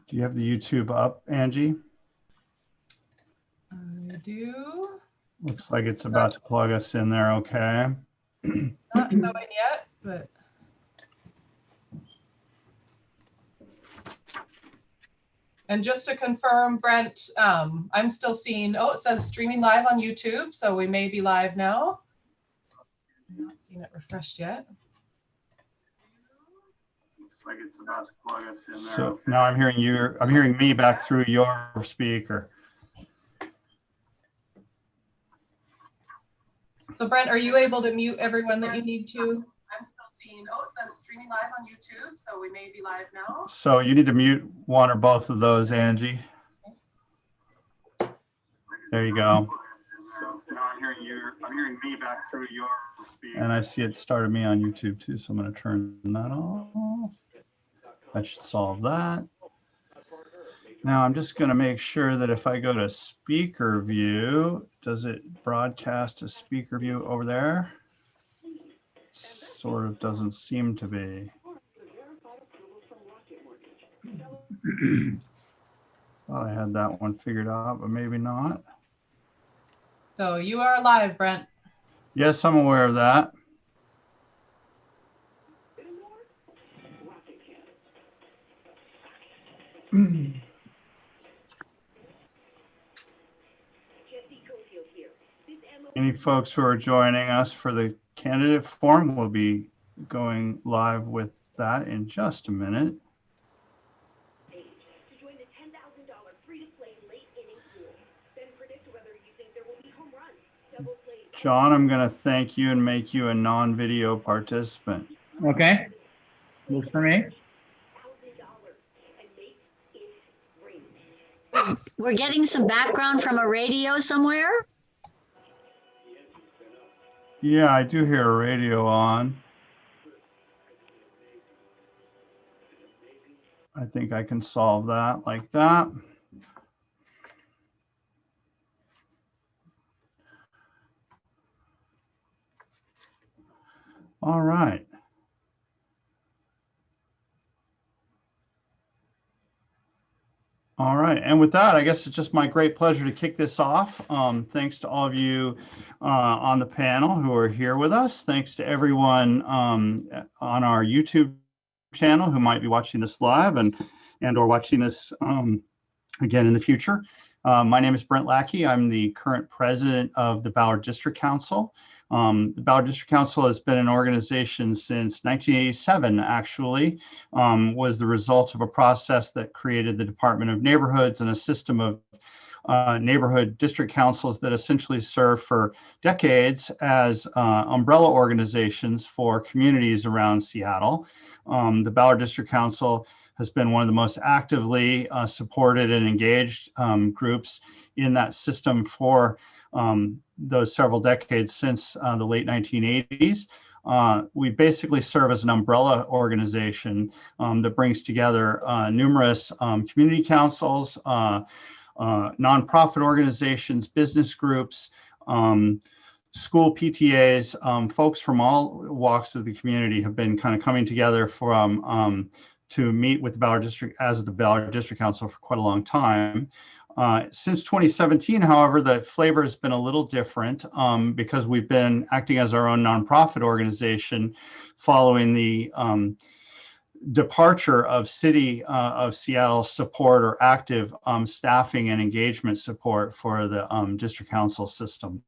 Do you have the YouTube up, Angie? I do. Looks like it's about to plug us in there, okay? Not showing yet, but. And just to confirm, Brent, I'm still seeing, oh, it says streaming live on YouTube, so we may be live now. I'm not seeing it refreshed yet. Looks like it's about to plug us in there. So now I'm hearing me back through your speaker. So Brent, are you able to mute everyone that you need to? I'm still seeing, oh, it says streaming live on YouTube, so we may be live now. So you need to mute one or both of those, Angie. There you go. So now I'm hearing me back through your speaker. And I see it started me on YouTube too, so I'm going to turn that off. That should solve that. Now I'm just going to make sure that if I go to speaker view, does it broadcast a speaker view over there? Sort of doesn't seem to be. Thought I had that one figured out, but maybe not. So you are live, Brent. Yes, I'm aware of that. Any folks who are joining us for the candidate forum will be going live with that in just a minute. John, I'm going to thank you and make you a non-video participant. Okay. Works for me. We're getting some background from a radio somewhere. Yeah, I do hear a radio on. I think I can solve that like that. All right. All right, and with that, I guess it's just my great pleasure to kick this off. Thanks to all of you on the panel who are here with us. Thanks to everyone on our YouTube channel who might be watching this live and or watching this again in the future. My name is Brent Lackey. I'm the current president of the Ballard District Council. The Ballard District Council has been an organization since 1987, actually, was the result of a process that created the Department of Neighborhoods and a system of neighborhood district councils that essentially serve for decades as umbrella organizations for communities around Seattle. The Ballard District Council has been one of the most actively supported and engaged groups in that system for those several decades since the late 1980s. We basically serve as an umbrella organization that brings together numerous community councils, nonprofit organizations, business groups, school PTAs, folks from all walks of the community have been kind of coming together from to meet with the Ballard District as the Ballard District Council for quite a long time. Since 2017, however, the flavor has been a little different because we've been acting as our own nonprofit organization following the departure of City of Seattle support or active staffing and engagement support for the district council system.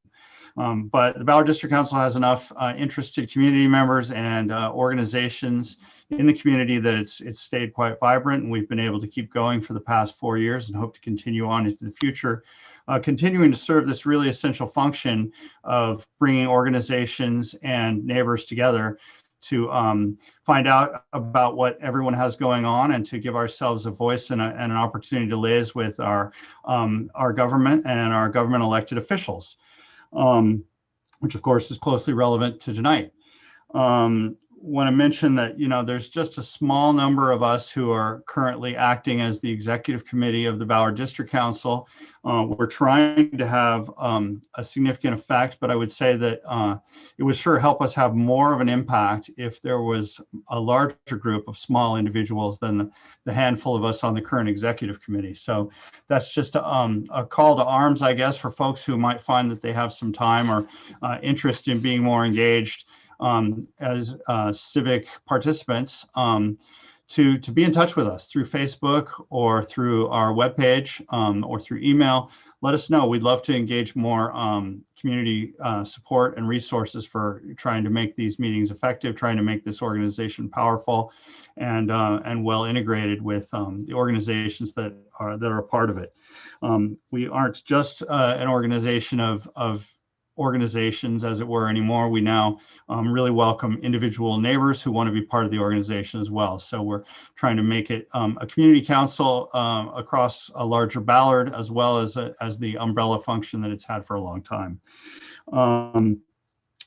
But the Ballard District Council has enough interested community members and organizations in the community that it's stayed quite vibrant, and we've been able to keep going for the past 4 years and hope to continue on into the future, continuing to serve this really essential function of bringing organizations and neighbors together to find out about what everyone has going on and to give ourselves a voice and an opportunity to liaise with our government and our government elected officials. Which of course is closely relevant to tonight. want to mention that, there's just a small number of us who are currently acting as the executive committee of the Ballard District Council. We're trying to have a significant effect, but I would say that it would sure help us have more of an impact if there was a larger group of small individuals than the handful of us on the current executive committee. So that's just a call to arms, I guess, for folks who might find that they have some time or interest in being more engaged as civic participants, to be in touch with us through Facebook or through our webpage, or through email. Let us know. We'd love to engage more community support and resources for trying to make these meetings effective, trying to make this organization powerful and well integrated with the organizations that are a part of it. We aren't just an organization of organizations, as it were, anymore. We now really welcome individual neighbors who want to be part of the organization as well. So we're trying to make it a community council across a larger Ballard, as well as the umbrella function that it's had for a long time.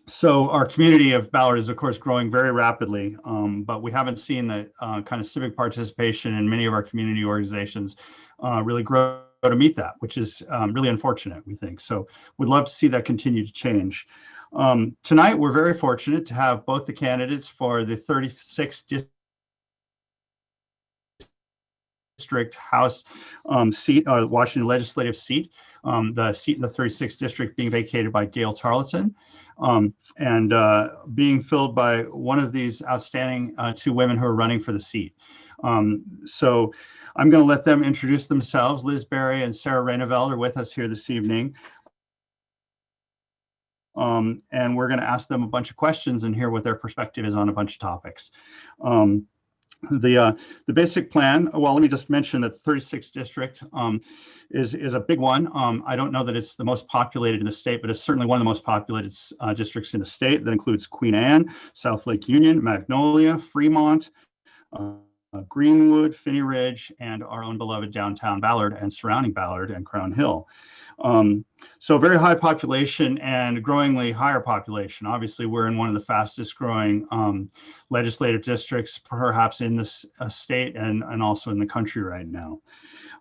So our community of Ballard is, of course, growing very rapidly, but we haven't seen the kind of civic participation in many of our community organizations really grow to meet that, which is really unfortunate, we think. So we'd love to see that continue to change. Tonight, we're very fortunate to have both the candidates for the 36th District House seat, Washington legislative seat, the seat in the 36th District being vacated by Gail Tarleton, and being filled by one of these outstanding two women who are running for the seat. So I'm going to let them introduce themselves. Liz Berry and Sarah Reyneveld are with us here this evening. And we're going to ask them a bunch of questions and hear what their perspective is on a bunch of topics. The basic plan, well, let me just mention that the 36th District is a big one. I don't know that it's the most populated in the state, but it's certainly one of the most populated districts in the state. That includes Queen Anne, South Lake Union, Magnolia, Fremont, Greenwood, Phinney Ridge, and our own beloved downtown Ballard and surrounding Ballard and Crown Hill. So very high population and growingly higher population. Obviously, we're in one of the fastest growing legislative districts, perhaps in this state and also in the country right now.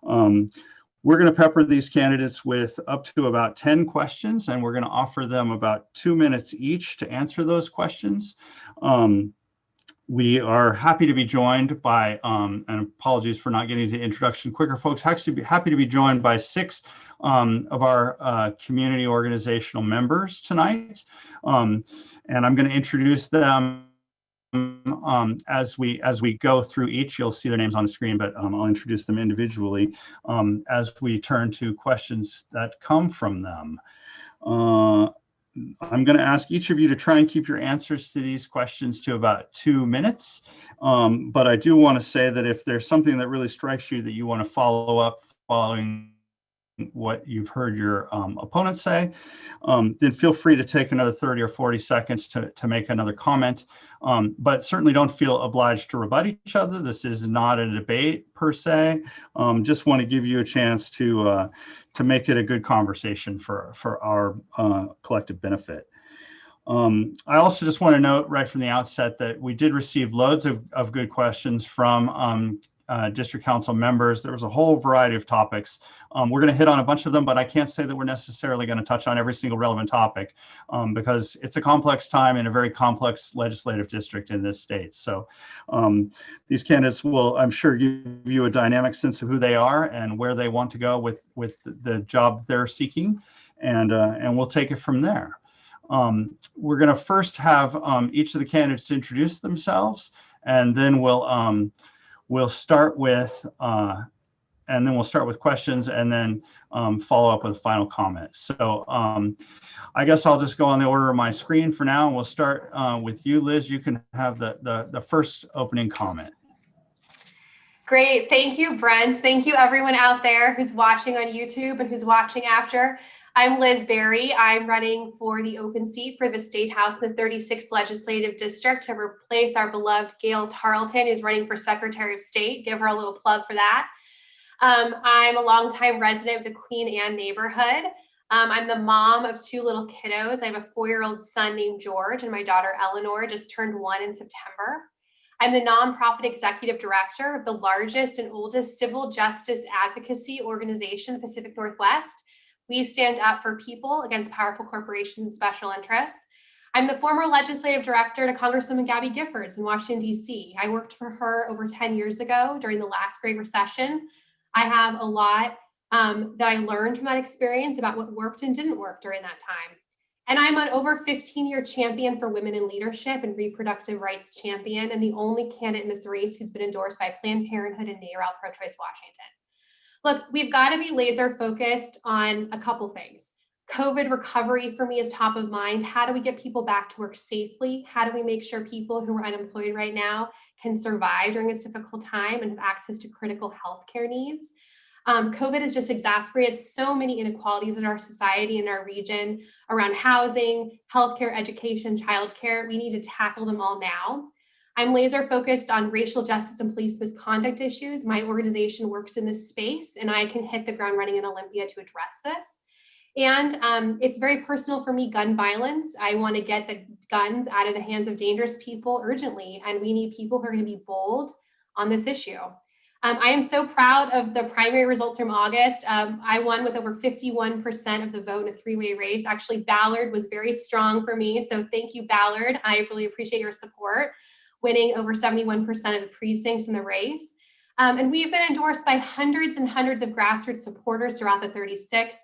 We're going to pepper these candidates with up to about 10 questions, and we're going to offer them about 2 minutes each to answer those questions. We are happy to be joined by, and apologies for not getting to introduction quicker, folks, actually be happy to be joined by 6 of our community organizational members tonight. And I'm going to introduce them as we go through each. You'll see their names on the screen, but I'll introduce them individually as we turn to questions that come from them. I'm going to ask each of you to try and keep your answers to these questions to about 2 minutes. But I do want to say that if there's something that really strikes you that you want to follow up following what you've heard your opponent say, then feel free to take another 30 or 40 seconds to make another comment. But certainly don't feel obliged to rebut each other. This is not a debate per se. Just want to give you a chance to make it a good conversation for our collective benefit. I also just want to note right from the outset that we did receive loads of good questions from district council members. There was a whole variety of topics. We're going to hit on a bunch of them, but I can't say that we're necessarily going to touch on every single relevant topic because it's a complex time in a very complex legislative district in this state. So these candidates will, I'm sure, give you a dynamic sense of who they are and where they want to go with the job they're seeking, and we'll take it from there. We're going to first have each of the candidates introduce themselves, and then we'll start with questions and then follow up with a final comment. So I guess I'll just go on the order of my screen for now, and we'll start with you, Liz. You can have the first opening comment. Great. Thank you, Brent. Thank you, everyone out there who's watching on YouTube and who's watching after. I'm Liz Berry. I'm running for the open seat for the State House in the 36th Legislative District to replace our beloved Gail Tarleton, who's running for Secretary of State. Give her a little plug for that. I'm a longtime resident of the Queen Anne neighborhood. I'm the mom of 2 little kiddos. I have a 4-year-old son named George, and my daughter Eleanor just turned 1 in September. I'm the nonprofit executive director of the largest and oldest civil justice advocacy organization in the Pacific Northwest. We stand up for people against powerful corporations and special interests. I'm the former legislative director to Congresswoman Gabby Giffords in Washington, D.C. I worked for her over 10 years ago during the last Great Recession. I have a lot that I learned from that experience about what worked and didn't work during that time. And I'm an over 15-year champion for women in leadership and reproductive rights champion, and the only candidate in this race who's been endorsed by Planned Parenthood and NARAL Pro-Choice Washington. Look, we've got to be laser focused on a couple things. COVID recovery for me is top of mind. How do we get people back to work safely? How do we make sure people who are unemployed right now can survive during this difficult time and have access to critical healthcare needs? COVID has just exacerbated so many inequalities in our society and our region around housing, healthcare, education, childcare. We need to tackle them all now. I'm laser focused on racial justice and police misconduct issues. My organization works in this space, and I can hit the ground running in Olympia to address this. And it's very personal for me, gun violence. I want to get the guns out of the hands of dangerous people urgently, and we need people who are going to be bold on this issue. I am so proud of the primary results from August. I won with over 51% of the vote in a 3-way race. Actually, Ballard was very strong for me. So thank you, Ballard. I really appreciate your support, winning over 71% of the precincts in the race. And we've been endorsed by hundreds and hundreds of grassroots supporters throughout the 36,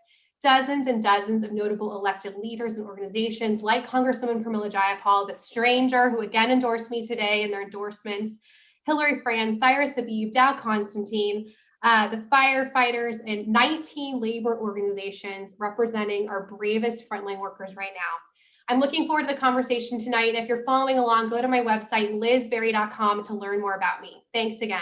dozens and dozens of notable elected leaders and organizations like Congresswoman Pramila Jayapal, the stranger who again endorsed me today in their endorsements, Hillary Fran, Cyrus Habib, Dow Constantine, the firefighters, and 19 labor organizations representing our bravest frontline workers right now. I'm looking forward to the conversation tonight. If you're following along, go to my website, lizberry.com, to learn more about me. Thanks again.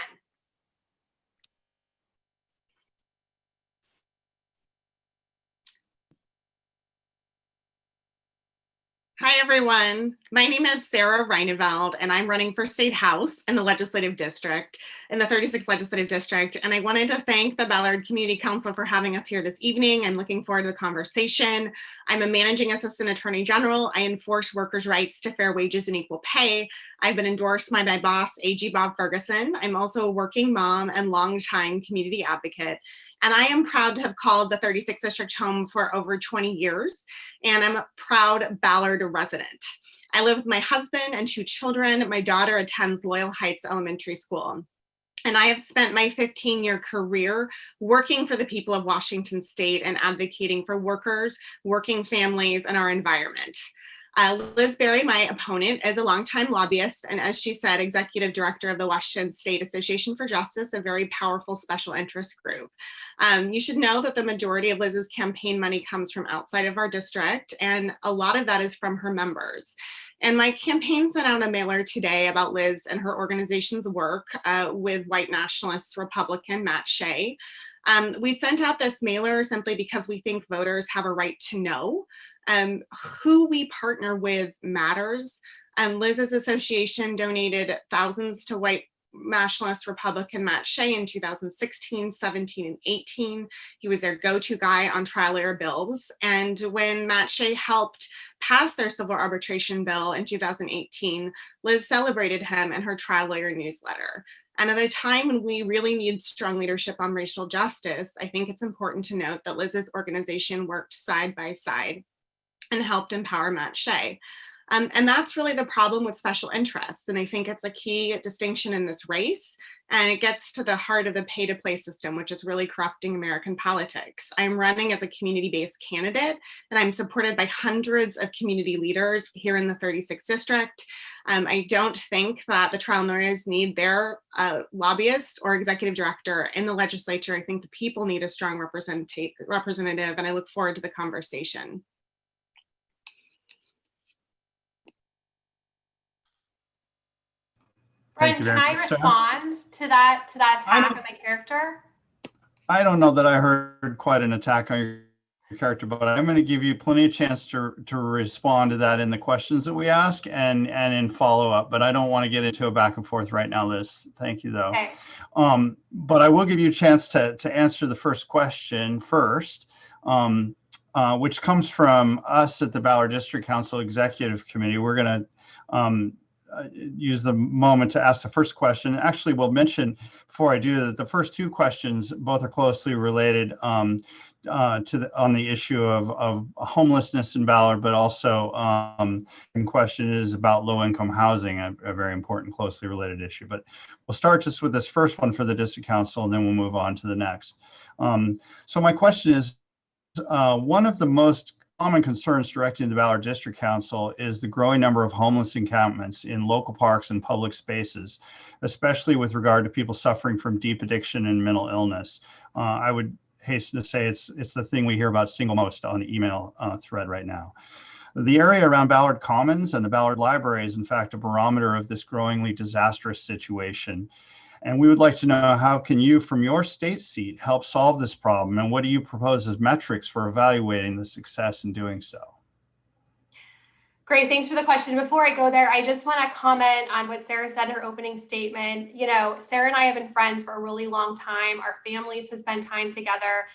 Hi, everyone. My name is Sarah Reyneveld, and I'm running for State House in the Legislative District, in the 36th Legislative District. And I wanted to thank the Ballard Community Council for having us here this evening. I'm looking forward to the conversation. I'm a managing assistant attorney general. I enforce workers' rights to fair wages and equal pay. I've been endorsed by my boss, AG Bob Ferguson. I'm also a working mom and longtime community advocate. And I am proud to have called the 36th District home for over 20 years. And I'm a proud Ballard resident. I live with my husband and 2 children. My daughter attends Loyal Heights Elementary School. And I have spent my 15-year career working for the people of Washington State and advocating for workers, working families, and our environment. Liz Berry, my opponent, is a longtime lobbyist, and as she said, executive director of the Washington State Association for Justice, a very powerful special interest group. You should know that the majority of Liz's campaign money comes from outside of our district, and a lot of that is from her members. And my campaign sent out a mailer today about Liz and her organization's work with white nationalist Republican Matt Shea. We sent out this mailer simply because we think voters have a right to know. Who we partner with matters. Liz's association donated thousands to white nationalist Republican Matt Shea in 2016, 17, and 18. He was their go-to guy on trial lawyer bills. And when Matt Shea helped pass their civil arbitration bill in 2018, Liz celebrated him in her trial lawyer newsletter. And at a time when we really need strong leadership on racial justice, I think it's important to note that Liz's organization worked side by side and helped empower Matt Shea. And that's really the problem with special interests. And I think it's a key distinction in this race. And it gets to the heart of the pay-to-play system, which is really corrupting American politics. I'm running as a community-based candidate, and I'm supported by hundreds of community leaders here in the 36th District. I don't think that the trial lawyers need their lobbyist or executive director in the legislature. I think the people need a strong representative, and I look forward to the conversation. Brent, can I respond to that attack on my character? I don't know that I heard quite an attack on your character, but I'm going to give you plenty of chance to respond to that in the questions that we ask and in follow-up, but I don't want to get into a back and forth right now, Liz. Thank you, though. Okay. But I will give you a chance to answer the first question first. which comes from us at the Ballard District Council Executive Committee. We're going to use the moment to ask the first question. Actually, we'll mention before I do that the first two questions both are closely related on the issue of homelessness in Ballard, but also the question is about low-income housing, a very important, closely related issue. But we'll start just with this first one for the District Council, and then we'll move on to the next. So my question is, one of the most common concerns directed to the Ballard District Council is the growing number of homeless encampments in local parks and public spaces, especially with regard to people suffering from deep addiction and mental illness. I would hasten to say it's the thing we hear about single most on the email thread right now. The area around Ballard Commons and the Ballard Library is in fact a barometer of this growingly disastrous situation. And we would like to know, how can you from your state seat help solve this problem, and what do you propose as metrics for evaluating the success in doing so? Great, thanks for the question. Before I go there, I just want to comment on what Sarah said in her opening statement. You know, Sarah and I have been friends for a really long time. Our families have spent time together.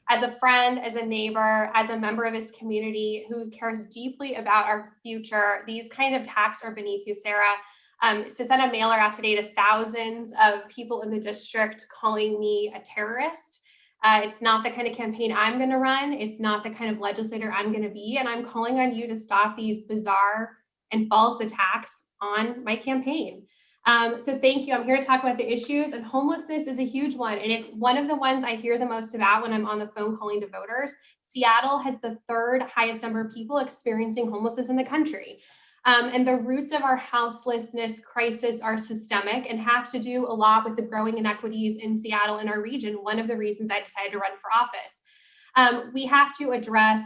As a friend, as a neighbor, as a member of his community who cares deeply about our future, these kind of attacks are beneath you, Sarah. To send a mailer out today to thousands of people in the district calling me a terrorist. It's not the kind of campaign I'm going to run. It's not the kind of legislator I'm going to be. And I'm calling on you to stop these bizarre and false attacks on my campaign. So thank you. I'm here to talk about the issues, and homelessness is a huge one. And it's one of the ones I hear the most about when I'm on the phone calling to voters. Seattle has the third highest number of people experiencing homelessness in the country. And the roots of our houselessness crisis are systemic and have to do a lot with the growing inequities in Seattle and our region. One of the reasons I decided to run for office. We have to address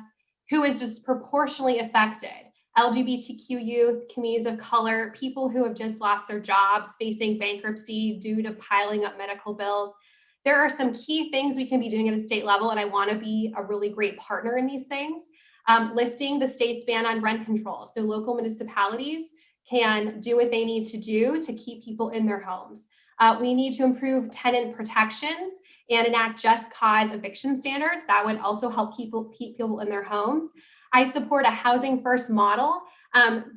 who is disproportionately affected. LGBTQ youth, communities of color, people who have just lost their jobs, facing bankruptcy due to piling up medical bills. There are some key things we can be doing at a state level, and I want to be a really great partner in these things. Lifting the state's ban on rent control. So local municipalities can do what they need to do to keep people in their homes. We need to improve tenant protections and enact just cause eviction standards. That would also help keep people in their homes. I support a housing first model,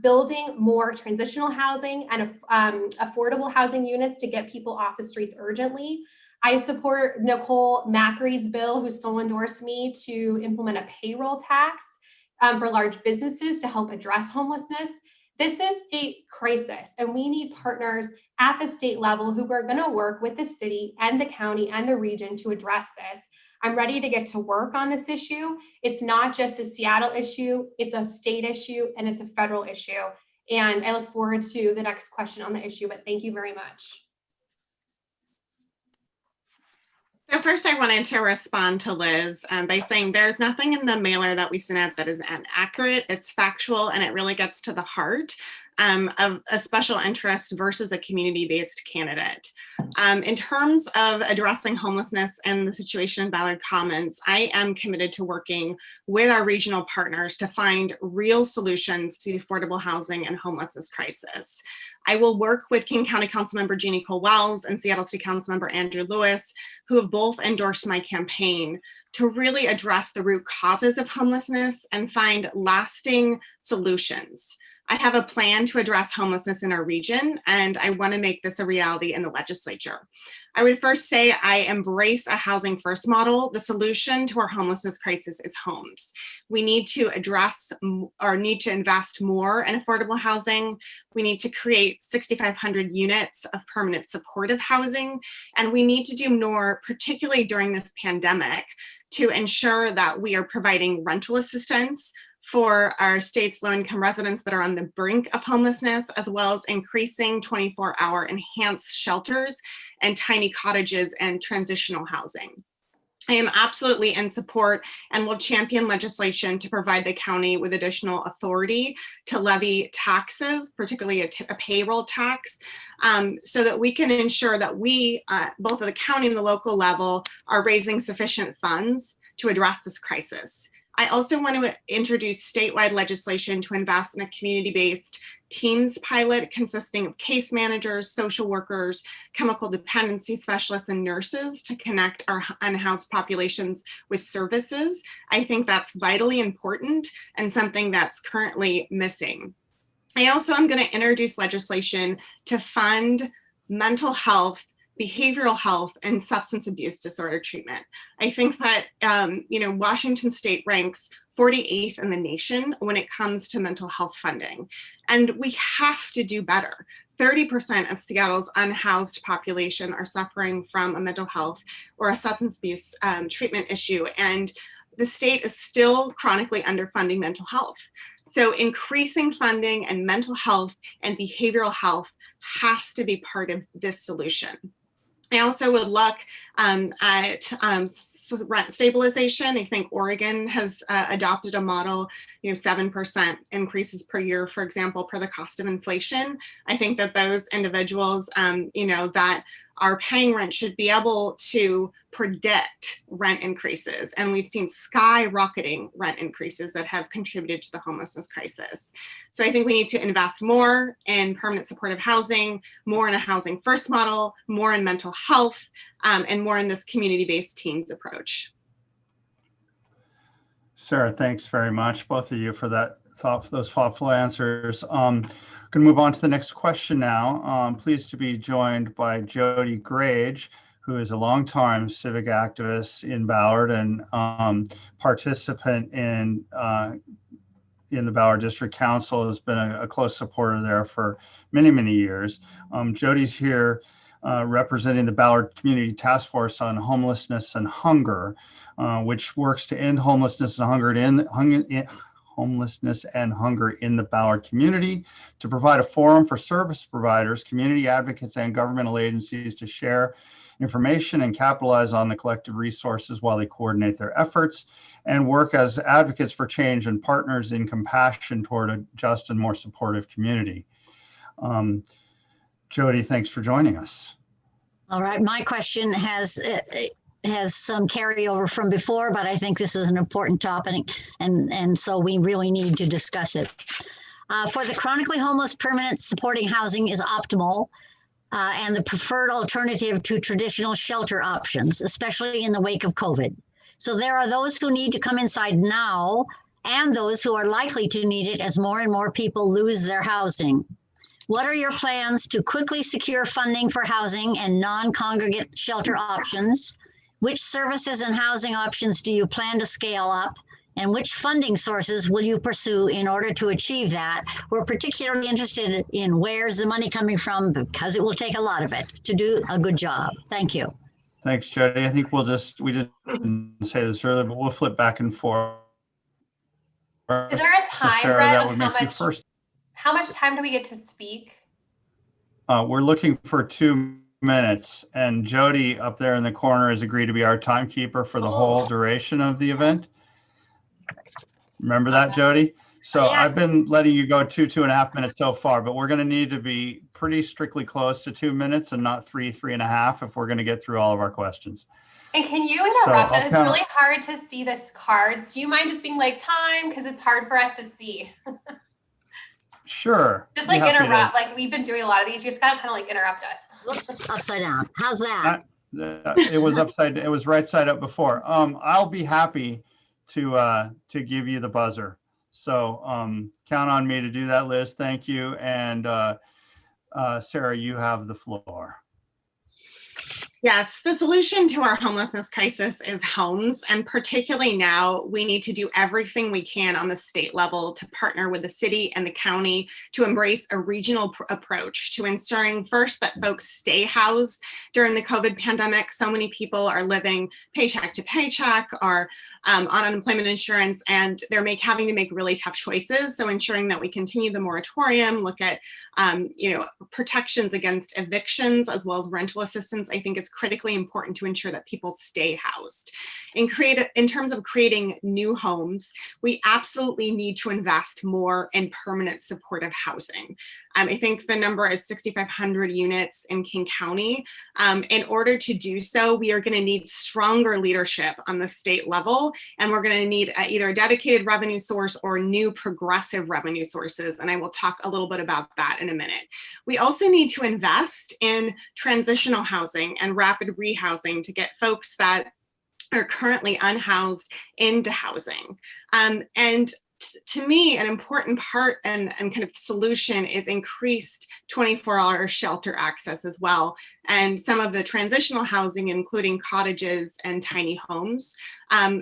building more transitional housing and affordable housing units to get people off the streets urgently. I support Nicole Macri's bill, who sole endorsed me, to implement a payroll tax for large businesses to help address homelessness. This is a crisis, and we need partners at the state level who are going to work with the city and the county and the region to address this. I'm ready to get to work on this issue. It's not just a Seattle issue, it's a state issue, and it's a federal issue. And I look forward to the next question on the issue, but thank you very much. So first, I wanted to respond to Liz by saying there's nothing in the mailer that we sent out that is inaccurate. It's factual, and it really gets to the heart of a special interest versus a community-based candidate. In terms of addressing homelessness and the situation in Ballard Commons, I am committed to working with our regional partners to find real solutions to the affordable housing and homelessness crisis. I will work with King County Councilmember Jeannie Cole-Wells and Seattle City Councilmember Andrew Lewis, who have both endorsed my campaign, to really address the root causes of homelessness and find lasting solutions. I have a plan to address homelessness in our region, and I want to make this a reality in the legislature. I would first say I embrace a housing first model. The solution to our homelessness crisis is homes. We need to invest more in affordable housing. We need to create 6,500 units of permanent supportive housing, and we need to do more, particularly during this pandemic, to ensure that we are providing rental assistance for our state's low-income residents that are on the brink of homelessness, as well as increasing 24-hour enhanced shelters and tiny cottages and transitional housing. I am absolutely in support and will champion legislation to provide the county with additional authority to levy taxes, particularly a payroll tax, so that we can ensure that we, both at the county and the local level, are raising sufficient funds to address this crisis. I also want to introduce statewide legislation to invest in a community-based Teams pilot consisting of case managers, social workers, chemical dependency specialists, and nurses to connect our unhoused populations with services. I think that's vitally important and something that's currently missing. I also am going to introduce legislation to fund mental health, behavioral health, and substance abuse disorder treatment. I think that, Washington State ranks 48th in the nation when it comes to mental health funding. And we have to do better. 30% of Seattle's unhoused population are suffering from a mental health or a substance abuse treatment issue. And the state is still chronically underfunding mental health. So increasing funding and mental health and behavioral health has to be part of this solution. I also would look at rent stabilization. I think Oregon has adopted a model, 7% increases per year, for example, per the cost of inflation. I think that those individuals, that are paying rent should be able to predict rent increases. And we've seen skyrocketing rent increases that have contributed to the homelessness crisis. So I think we need to invest more in permanent supportive housing, more in a housing first model, more in mental health, and more in this community-based teams approach. Sarah, thanks very much, both of you, for those thoughtful answers. Going to move on to the next question now. I'm pleased to be joined by Jody Grage, who is a longtime civic activist in Ballard and participant in the Ballard District Council, has been a close supporter there for many, many years. Jody's here representing the Ballard Community Taskforce on Homelessness and Hunger, which works to end homelessness and hunger in the Ballard community, to provide a forum for service providers, community advocates, and governmental agencies to share information and capitalize on the collective resources while they coordinate their efforts, and work as advocates for change and partners in compassion toward a just and more supportive community. Jody, thanks for joining us. All right, my question has some carryover from before, but I think this is an important topic, and so we really need to discuss it. For the chronically homeless, permanent supporting housing is optimal and the preferred alternative to traditional shelter options, especially in the wake of COVID. So there are those who need to come inside now and those who are likely to need it as more and more people lose their housing. What are your plans to quickly secure funding for housing and non-congregate shelter options? Which services and housing options do you plan to scale up? And which funding sources will you pursue in order to achieve that? We're particularly interested in where's the money coming from, because it will take a lot of it to do a good job. Thank you. Thanks, Jody. I think we didn't say this earlier, but we'll flip back and forth. Is there a time, Sarah, Brent, that would make you first. How much time do we get to speak? We're looking for 2 minutes, and Jody up there in the corner has agreed to be our timekeeper for the whole duration of the event. Remember that, Jody? So Yeah. I've been letting you go 2.5 minutes so far, but we're going to need to be pretty strictly close to 2 minutes and not 3.5 if we're going to get through all of our questions. And can you interrupt So us? It's really hard to see this cards. Do you mind just being like time? Because it's hard for us to see. Sure. Just like interrupt, like we've been doing a lot of these. You just gotta kind of like interrupt us. Whoops, upside down. How's that? It was it was right side up before. I'll be happy to give you the buzzer. So count on me to do that, Liz. Thank you. And Sarah, you have the floor. Yes, the solution to our homelessness crisis is homes, and particularly now, we need to do everything we can on the state level to partner with the city and the county to embrace a regional approach to ensuring first that folks stay housed during the COVID pandemic. So many people are living paycheck to paycheck, are on unemployment insurance, and they're having to make really tough choices. So ensuring that we continue the moratorium, look at protections against evictions as well as rental assistance. I think it's critically important to ensure that people stay housed. In terms of creating new homes, we absolutely need to invest more in permanent supportive housing. I think the number is 6,500 units in King County. In order to do so, we are going to need stronger leadership on the state level, and we're going to need either a dedicated revenue source or new progressive revenue sources. And I will talk a little bit about that in a minute. We also need to invest in transitional housing and rapid rehousing to get folks that are currently unhoused into housing. And to me, an important part and kind of solution is increased 24-hour shelter access as well. And some of the transitional housing, including cottages and tiny homes,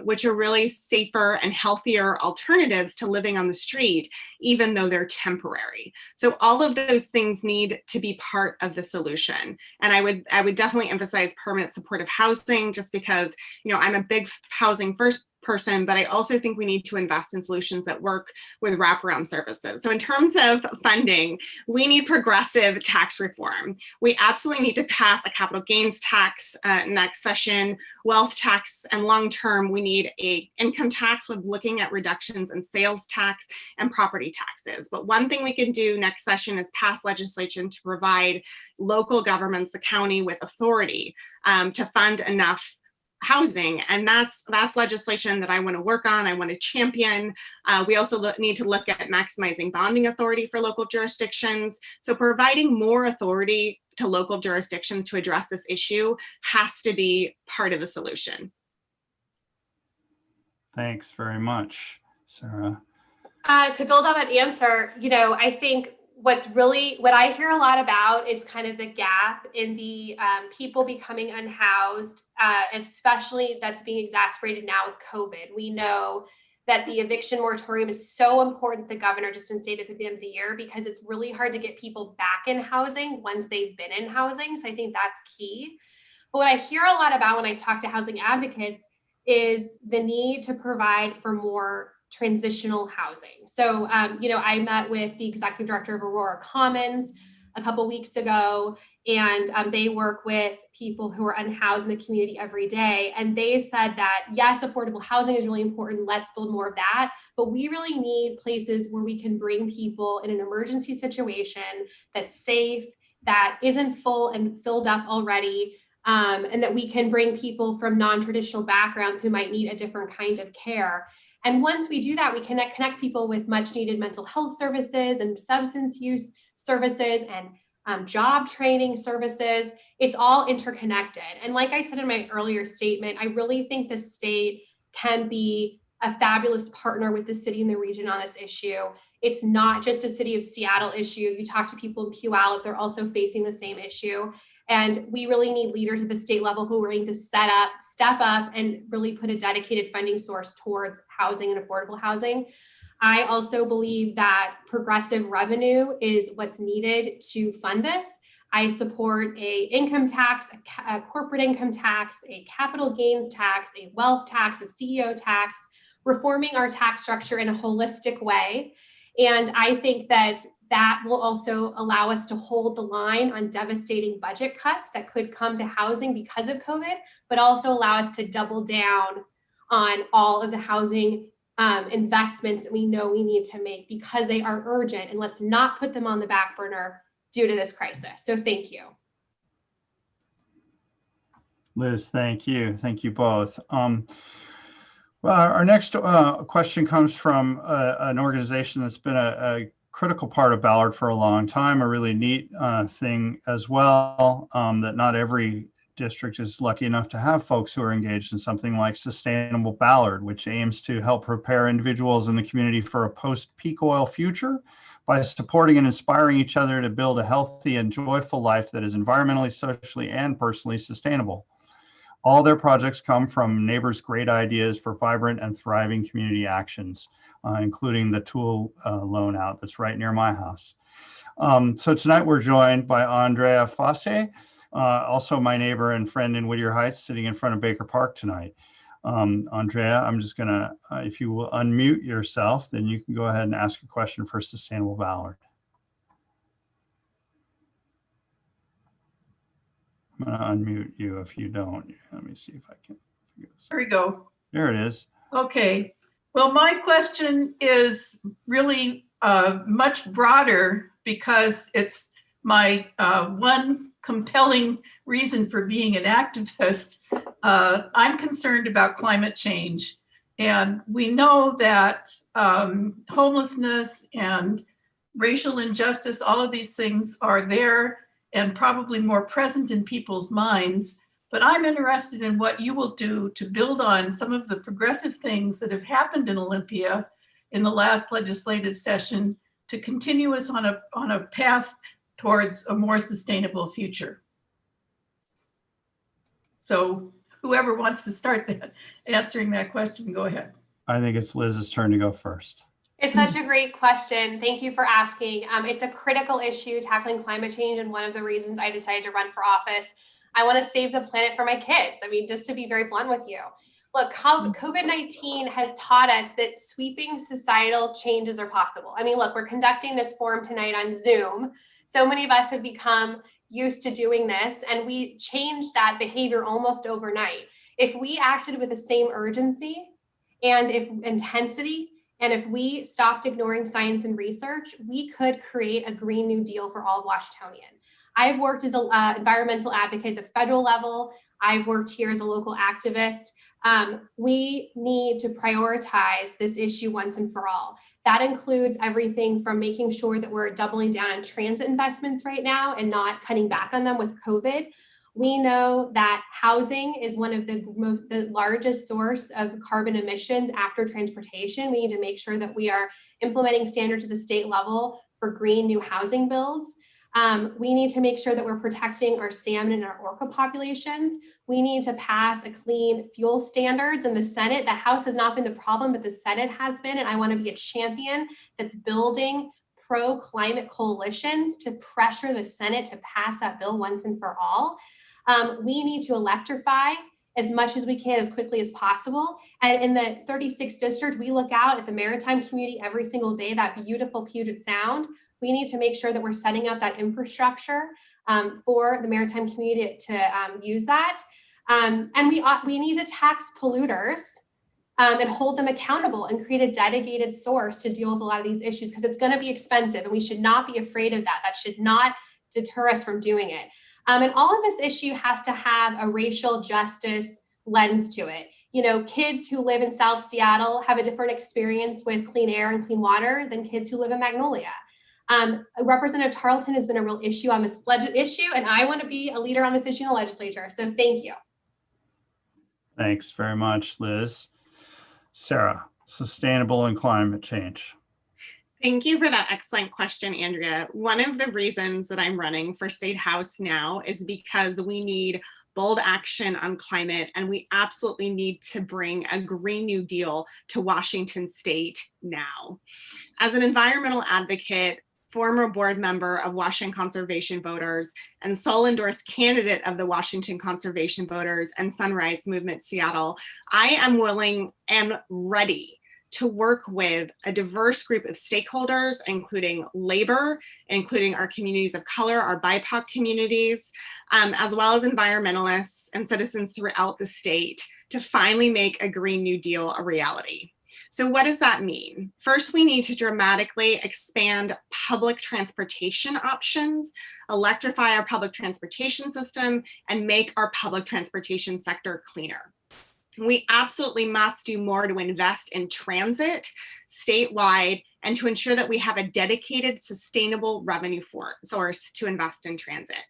which are really safer and healthier alternatives to living on the street, even though they're temporary. So all of those things need to be part of the solution. And I would definitely emphasize permanent supportive housing, just because, you know, I'm a big housing first person, but I also think we need to invest in solutions that work with wraparound services. So in terms of funding, we need progressive tax reform. We absolutely need to pass a capital gains tax next session, wealth tax, and long-term, we need a income tax with looking at reductions in sales tax and property taxes. But one thing we can do next session is pass legislation to provide local governments, the county, with authority to fund enough housing. And that's legislation that I want to work on, I want to champion. We also need to look at maximizing bonding authority for local jurisdictions. So providing more authority to local jurisdictions to address this issue has to be part of the solution. Thanks very much, Sarah. To build on that answer, you know, I think what I hear a lot about is kind of the gap in the people becoming unhoused, especially that's being exacerbated now with COVID. We know that the eviction moratorium is so important, the governor just instated at the end of the year, because it's really hard to get people back in housing once they've been in housing. So I think that's key. But what I hear a lot about when I talk to housing advocates is the need to provide for more transitional housing. So, you know, I met with the executive director of Aurora Commons a couple weeks ago, and they work with people who are unhoused in the community every day. And they said that, yes, affordable housing is really important. Let's build more of that. But we really need places where we can bring people in an emergency situation that's safe, that isn't full and filled up already, and that we can bring people from non-traditional backgrounds who might need a different kind of care. And once we do that, we can connect people with much needed mental health services and substance use services and job training services. It's all interconnected. And like I said in my earlier statement, I really think the state can be a fabulous partner with the city and the region on this issue. It's not just a city of Seattle issue. You talk to people in Puyallup, they're also facing the same issue. And we really need leaders at the state level who are willing to step up and really put a dedicated funding source towards housing and affordable housing. I also believe that progressive revenue is what's needed to fund this. I support a income tax, a corporate income tax, a capital gains tax, a wealth tax, a CEO tax, reforming our tax structure in a holistic way. And I think that will also allow us to hold the line on devastating budget cuts that could come to housing because of COVID, but also allow us to double down on all of the housing investments that we know we need to make because they are urgent, and let's not put them on the back burner due to this crisis. So thank you. Liz, thank you. Thank you both. Well, our next question comes from an organization that's been a critical part of Ballard for a long time, a really neat thing as well, that not every district is lucky enough to have folks who are engaged in something like Sustainable Ballard, which aims to help prepare individuals in the community for a post-peak oil future by supporting and inspiring each other to build a healthy and joyful life that is environmentally, socially, and personally sustainable. All their projects come from neighbors' great ideas for vibrant and thriving community actions, including the tool loan out that's right near my house. So tonight we're joined by Andrea Faste, also my neighbor and friend in Whittier Heights, sitting in front of Baker Park tonight. Andrea, I'm just gonna, if you will unmute yourself, then you can go ahead and ask a question for Sustainable Ballard. I'm going to unmute you if you don't. Let me see if I can. There we go. There it is. Okay. Well, my question is really much broader because it's my one compelling reason for being an activist. I'm concerned about climate change. And we know that homelessness and racial injustice, all of these things are there and probably more present in people's minds. But I'm interested in what you will do to build on some of the progressive things that have happened in Olympia in the last legislative session to continue us on a path towards a more sustainable future. So whoever wants to start answering that question, go ahead. I think it's Liz's turn to go first. It's such a great question. Thank you for asking. It's a critical issue, tackling climate change, and one of the reasons I decided to run for office. I want to save the planet for my kids. I mean, just to be very blunt with you. Look, COVID-19 has taught us that sweeping societal changes are possible. I mean, look, we're conducting this forum tonight on Zoom. So many of us have become used to doing this, and we changed that behavior almost overnight. If we acted with the same urgency and intensity, and if we stopped ignoring science and research, we could create a Green New Deal for all of Washingtonian. I've worked as an environmental advocate at the federal level. I've worked here as a local activist. We need to prioritize this issue once and for all. That includes everything from making sure that we're doubling down on transit investments right now and not cutting back on them with COVID. We know that housing is one of the largest source of carbon emissions after transportation. We need to make sure that we are implementing standards at the state level for green new housing builds. We need to make sure that we're protecting our salmon and our orca populations. We need to pass a clean fuel standards in the Senate. The House has not been the problem, but the Senate has been, and I want to be a champion that's building pro-climate coalitions to pressure the Senate to pass that bill once and for all. We need to electrify as much as we can as quickly as possible. And in the 36th district, we look out at the Maritime community every single day, that beautiful Puget Sound. We need to make sure that we're setting up that infrastructure for the Maritime community to use that. And we need to tax polluters and hold them accountable and create a dedicated source to deal with a lot of these issues, because it's going to be expensive and we should not be afraid of that. That should not deter us from doing it. And all of this issue has to have a racial justice lens to it. You know, kids who live in South Seattle have a different experience with clean air and clean water than kids who live in Magnolia. Representative Tarleton has been a real issue on this issue, and I want to be a leader on this issue in the legislature. So thank you. Thanks very much, Liz. Sarah, sustainable and climate change. Thank you for that excellent question, Andrea. One of the reasons that I'm running for State House now is because we need bold action on climate, and we absolutely need to bring a Green New Deal to Washington State now. As an environmental advocate, former board member of Washington Conservation Voters, and sole endorsed candidate of the Washington Conservation Voters and Sunrise Movement Seattle, I am willing and ready to work with a diverse group of stakeholders, including labor, including our communities of color, our BIPOC communities, as well as environmentalists and citizens throughout the state, to finally make a Green New Deal a reality. So what does that mean? First, we need to dramatically expand public transportation options, electrify our public transportation system, and make our public transportation sector cleaner. We absolutely must do more to invest in transit statewide and to ensure that we have a dedicated, sustainable revenue source to invest in transit.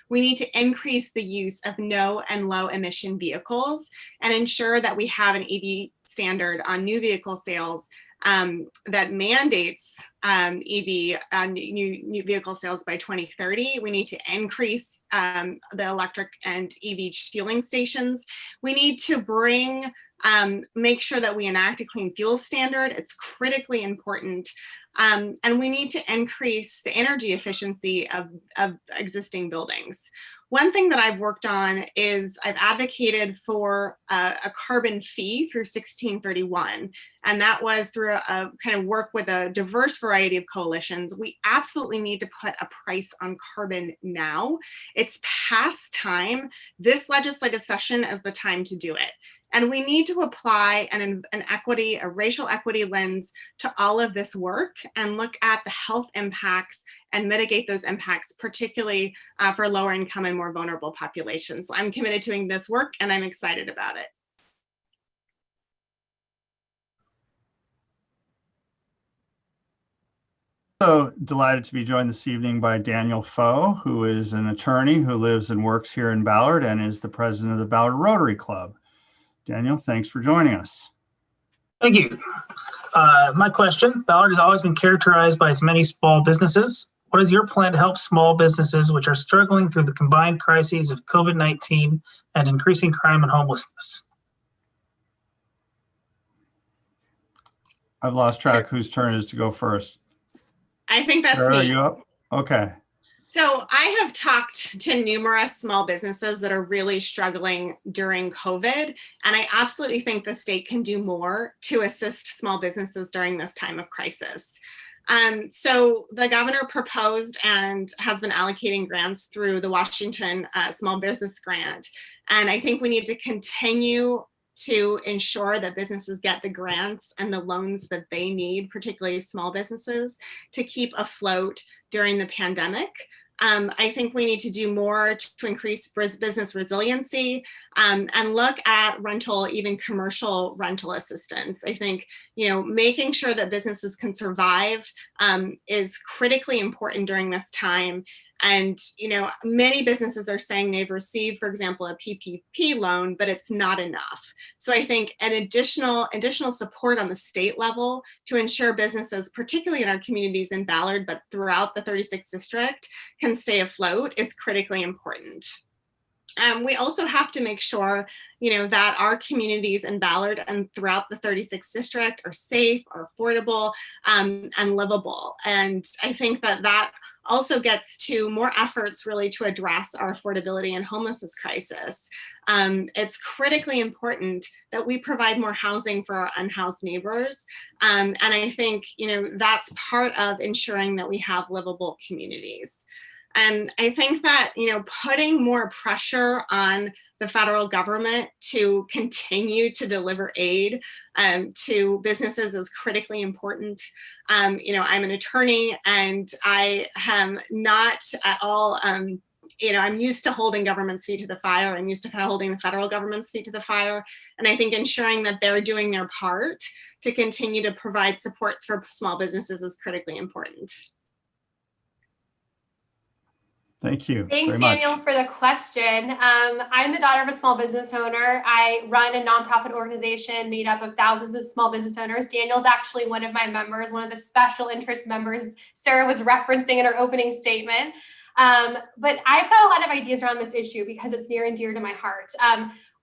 We need to increase the use of no and low emission vehicles and ensure that we have an EV standard on new vehicle sales that mandates EV new vehicle sales by 2030. We need to increase the electric and EV fueling stations. We need to make sure that we enact a clean fuel standard. It's critically important. And we need to increase the energy efficiency of existing buildings. One thing that I've worked on is I've advocated for a carbon fee through 1631. And that was through a kind of work with a diverse variety of coalitions. We absolutely need to put a price on carbon now. It's past time. This legislative session is the time to do it. And we need to apply an equity, a racial equity lens to all of this work and look at the health impacts and mitigate those impacts, particularly for lower income and more vulnerable populations. So I'm committed to doing this work and I'm excited about it. So delighted to be joined this evening by Daniel Foe, who is an attorney who lives and works here in Ballard and is the president of the Ballard Rotary Club. Daniel, thanks for joining us. Thank you. My question, Ballard has always been characterized by its many small businesses. What is your plan to help small businesses which are struggling through the combined crises of COVID-19 and increasing crime and homelessness? I've lost track whose turn it is to go first. I think that's Sarah, me. are you up? Okay. So I have talked to numerous small businesses that are really struggling during COVID, and I absolutely think the state can do more to assist small businesses during this time of crisis. So the governor proposed and has been allocating grants through the Washington Small Business Grant, and I think we need to continue to ensure that businesses get the grants and the loans that they need, particularly small businesses, to keep afloat during the pandemic. I think we need to do more to increase business resiliency and look at rental, even commercial rental assistance. I think, making sure that businesses can survive is critically important during this time. And, many businesses are saying they've received, for example, a PPP loan, but it's not enough. So I think an additional support on the state level to ensure businesses, particularly in our communities in Ballard, but throughout the 36th district, can stay afloat is critically important. We also have to make sure, that our communities in Ballard and throughout the 36th district are safe, are affordable, and livable. And I think that also gets to more efforts really to address our affordability and homelessness crisis. It's critically important that we provide more housing for our unhoused neighbors. And I think, that's part of ensuring that we have livable communities. And I think that, putting more pressure on the federal government to continue to deliver aid to businesses is critically important. I'm an attorney and I am not at all, I'm used to holding government's feet to the fire. I'm used to holding the federal government's feet to the fire. And I think ensuring that they're doing their part to continue to provide supports for small businesses is critically important. Thank you. Thanks, Daniel, for the question. I'm the daughter of a small business owner. I run a nonprofit organization made up of thousands of small business owners. Daniel's actually one of my members, one of the special interest members Sarah was referencing in her opening statement. But I've got a lot of ideas around this issue because it's near and dear to my heart.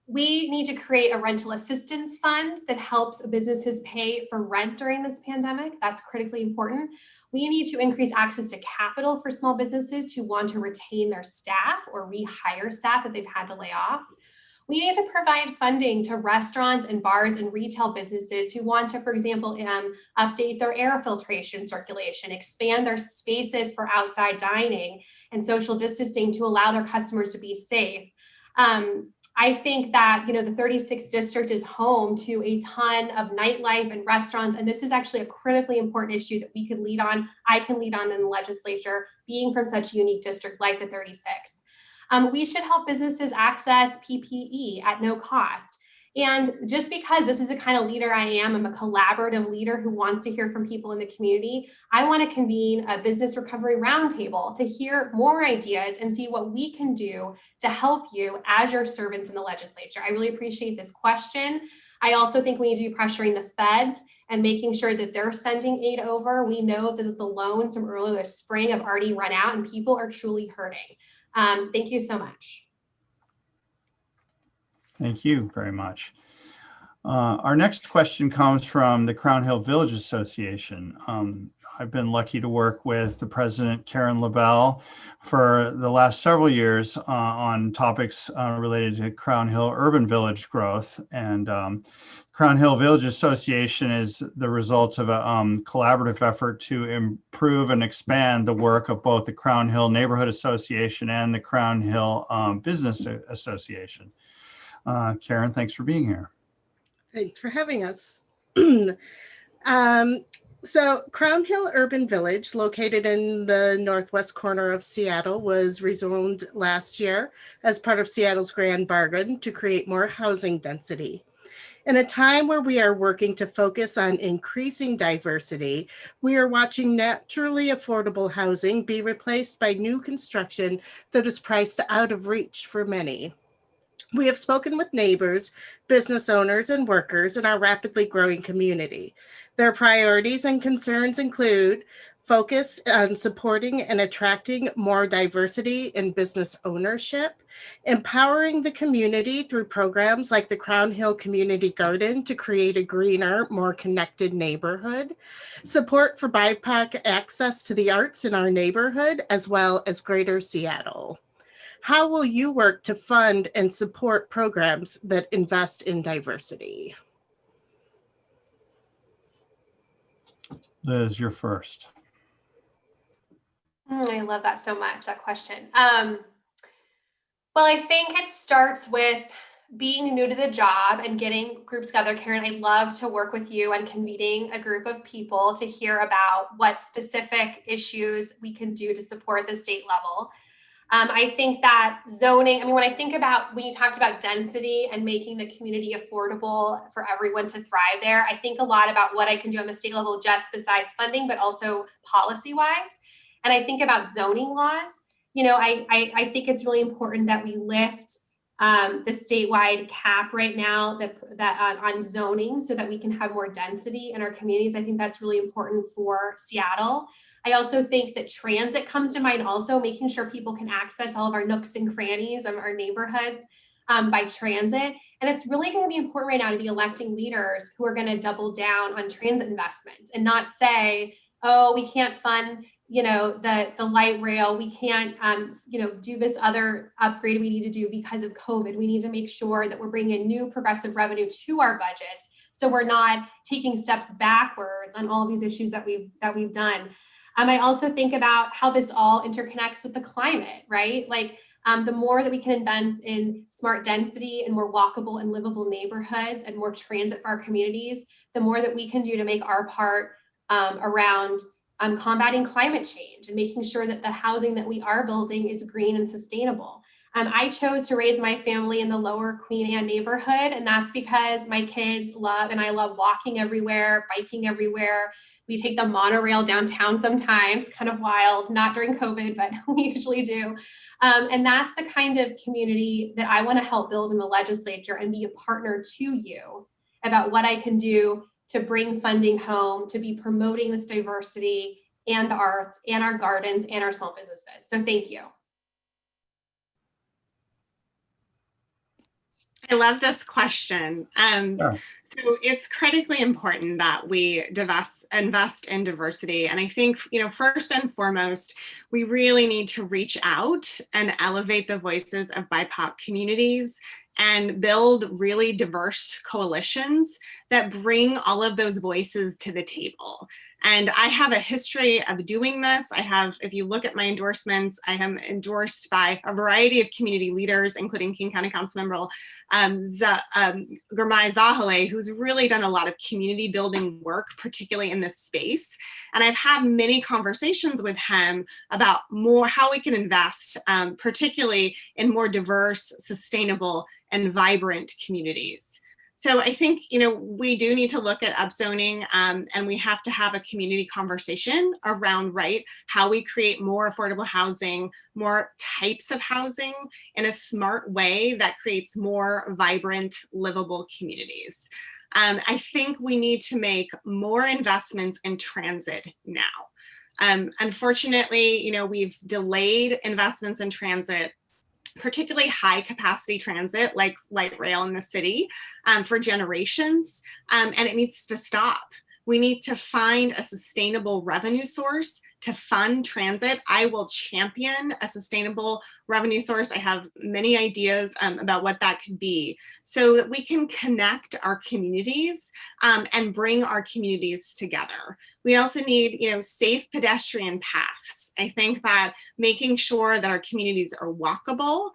We need to create a rental assistance fund that helps businesses pay for rent during this pandemic. That's critically important. We need to increase access to capital for small businesses who want to retain their staff or rehire staff that they've had to lay off. We need to provide funding to restaurants and bars and retail businesses who want to, for example, update their air filtration circulation, expand their spaces for outside dining and social distancing to allow their customers to be safe. I think that, the 36th district is home to a ton of nightlife and restaurants. And this is actually a critically important issue that we could lead on. I can lead on in the legislature, being from such a unique district like the 36th. We should help businesses access PPE at no cost. And just because this is the kind of leader I am, I'm a collaborative leader who wants to hear from people in the community. I want to convene a business recovery roundtable to hear more ideas and see what we can do to help you as your servants in the legislature. I really appreciate this question. I also think we need to be pressuring the feds and making sure that they're sending aid over. We know that the loans from earlier this spring have already run out and people are truly hurting. Thank you so much. Thank you very much. Our next question comes from the Crown Hill Village Association. I've been lucky to work with the president, Karin, LaBelle, for the last several years on topics related to Crown Hill urban village growth. And Crown Hill Village Association is the result of a collaborative effort to improve and expand the work of both the Crown Hill Neighborhood Association and the Crown Hill Business Association. Karin, thanks for being here. Thanks for having us. So Crown Hill Urban Village, located in the northwest corner of Seattle, was rezoned last year as part of Seattle's Grand Bargain to create more housing density. In a time where we are working to focus on increasing diversity, we are watching naturally affordable housing be replaced by new construction that is priced out of reach for many. We have spoken with neighbors, business owners, and workers in our rapidly growing community. Their priorities and concerns include focus on supporting and attracting more diversity in business ownership, empowering the community through programs like the Crown Hill Community Garden to create a greener, more connected neighborhood, support for BIPOC access to the arts in our neighborhood, as well as Greater Seattle. How will you work to fund and support programs that invest in diversity? Liz, you're first. I love that so much, that question. Well, I think it starts with being new to the job and getting groups together. Karin, I'd love to work with you on convening a group of people to hear about what specific issues we can do to support the state level. I think that zoning, I mean, when you talked about density and making the community affordable for everyone to thrive there, I think a lot about what I can do on the state level, just besides funding, but also policy-wise. And I think about zoning laws. I think it's really important that we lift the statewide cap right now on zoning so that we can have more density in our communities. I think that's really important for Seattle. I also think that transit comes to mind, also making sure people can access all of our nooks and crannies of our neighborhoods by transit. And it's really going to be important right now to be electing leaders who are going to double down on transit investments and not say, oh, we can't fund, the light rail. We can't, do this other upgrade we need to do because of COVID. We need to make sure that we're bringing in new progressive revenue to our budgets, so we're not taking steps backwards on all of these issues that we've done. I also think about how this all interconnects with the climate, right? Like the more that we can invest in smart density and more walkable and livable neighborhoods and more transit for our communities, the more that we can do to make our part around combating climate change and making sure that the housing that we are building is green and sustainable. I chose to raise my family in the lower Queen Anne neighborhood, and that's because my kids I love walking everywhere, biking everywhere. We take the monorail downtown sometimes, kind of wild, not during COVID, but we usually do. And that's the kind of community that I want to help build in the legislature and be a partner to you about what I can do to bring funding home, to be promoting this diversity and the arts and our gardens and our small businesses. So thank you. I love this question. Sure. So it's critically important that we invest in diversity. And I think, first and foremost, we really need to reach out and elevate the voices of BIPOC communities and build really diverse coalitions that bring all of those voices to the table. And I have a history of doing this. If you look at my endorsements, I am endorsed by a variety of community leaders, including King County Councilmember Gurmai Zahale, who's really done a lot of community building work, particularly in this space. And I've had many conversations with him about how we can invest, particularly in more diverse, sustainable, and vibrant communities. So I think, we do need to look at upzoning and we have to have a community conversation around, how we create more affordable housing, more types of housing in a smart way that creates more vibrant, livable communities. I think we need to make more investments in transit now. Unfortunately, we've delayed investments in transit, particularly high capacity transit like light rail in the city for generations, and it needs to stop. We need to find a sustainable revenue source to fund transit, I will champion a sustainable revenue source. I have many ideas about what that could be, so that we can connect our communities and bring our communities together. We also need, safe pedestrian paths. I think that making sure that our communities are walkable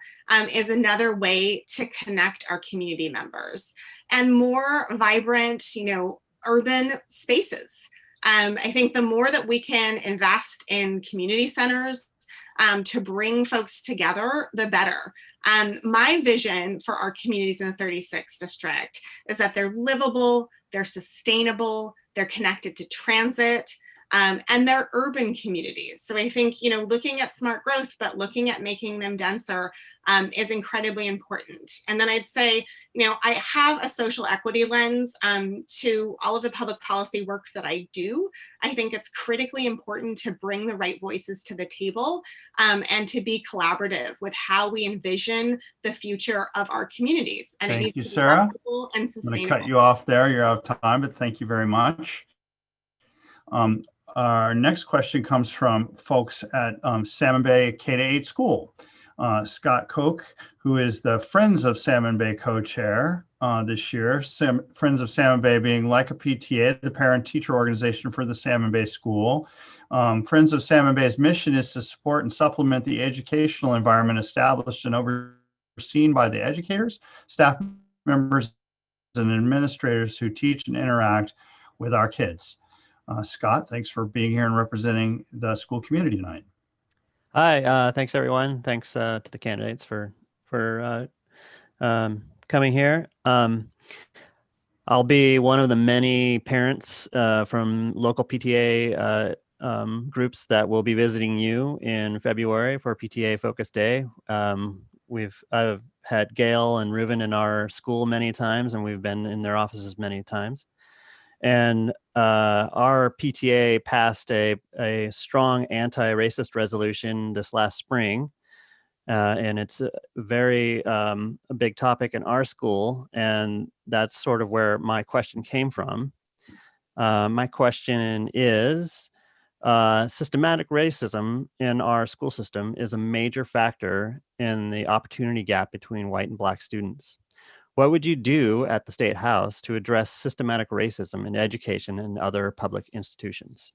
is another way to connect our community members, and more vibrant, urban spaces. I think the more that we can invest in community centers to bring folks together, the better. My vision for our communities in the 36th district is that they're livable, they're sustainable, they're connected to transit, and they're urban communities. So I think, looking at smart growth, but looking at making them denser is incredibly important. And then I'd say, I have a social equity lens to all of the public policy work that I do. I think it's critically important to bring the right voices to the table and to be collaborative with how we envision the future of our communities. And Thank it needs you, to be Sarah. equitable and I'm sustainable. going to cut you off there. You're out of time, but thank you very much. Our next question comes from folks at Salmon Bay K-8 school. Scott Koch, who is the Friends of Salmon Bay co-chair this year. Friends of Salmon Bay being like a PTA, the parent-teacher organization for the Salmon Bay school. Friends of Salmon Bay's mission is to support and supplement the educational environment established and overseen by the educators, staff members, and administrators who teach and interact with our kids. Scott, thanks for being here and representing the school community tonight. Hi, thanks everyone. Thanks to the candidates for coming here. I'll be one of the many parents from local PTA groups that will be visiting you in February for PTA Focus Day. I've had Gail and Reuven in our school many times, and we've been in their offices many times. And our PTA passed a strong anti-racist resolution this last spring. And it's a very a big topic in our school. And that's sort of where my question came from. My question is, systematic racism in our school system is a major factor in the opportunity gap between white and Black students. What would you do at the State House to address systematic racism in education and other public institutions?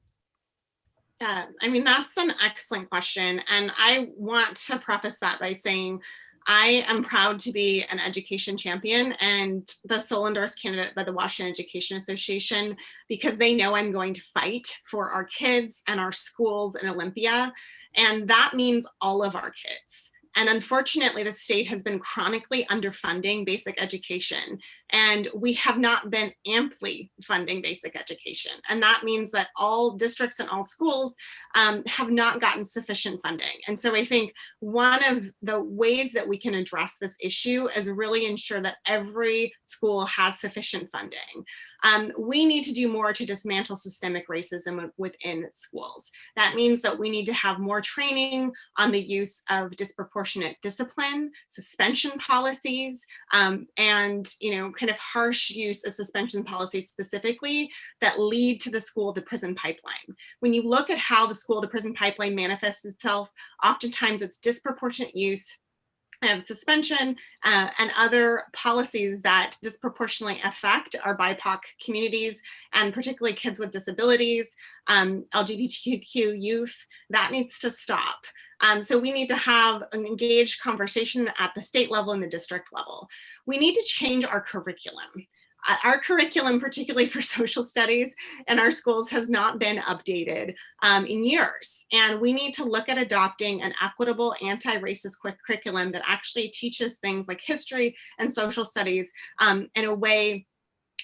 Yeah, that's an excellent question. And I want to preface that by saying I am proud to be an education champion and the sole endorsed candidate by the Washington Education Association, because they know I'm going to fight for our kids and our schools in Olympia. And that means all of our kids. And unfortunately, the state has been chronically underfunding basic education, and we have not been amply funding basic education. And that means that all districts and all schools have not gotten sufficient funding. And so I think one of the ways that we can address this issue is really ensure that every school has sufficient funding. We need to do more to dismantle systemic racism within schools. That means that we need to have more training on the use of disproportionate discipline, suspension policies, and kind of harsh use of suspension policies specifically that lead to the school to prison pipeline. When you look at how the school to prison pipeline manifests itself, oftentimes it's disproportionate use of suspension and other policies that disproportionately affect our BIPOC communities, and particularly kids with disabilities, LGBTQ youth. That needs to stop. So we need to have an engaged conversation at the state level and the district level. We need to change our curriculum. Our curriculum, particularly for social studies in our schools, has not been updated in years. And we need to look at adopting an equitable anti-racist curriculum that actually teaches things like history and social studies in a way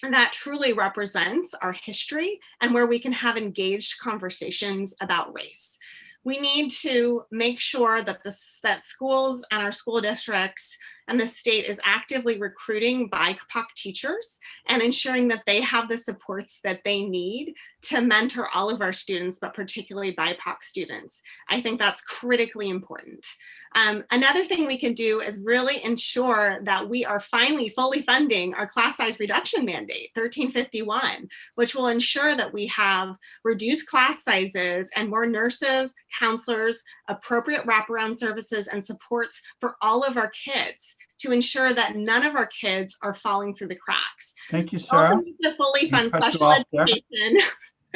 that truly represents our history and where we can have engaged conversations about race. We need to make sure that that schools and our school districts and the state is actively recruiting BIPOC teachers and ensuring that they have the supports that they need to mentor all of our students, but particularly BIPOC students. I think that's critically important. Another thing we can do is really ensure that we are finally fully funding our class size reduction mandate, 1351, which will ensure that we have reduced class sizes and more nurses, counselors, appropriate wraparound services, and supports for all of our kids to ensure that none of our kids are falling through the cracks. Thank you, Sarah. Also need to fully fund Cut you special off there. education.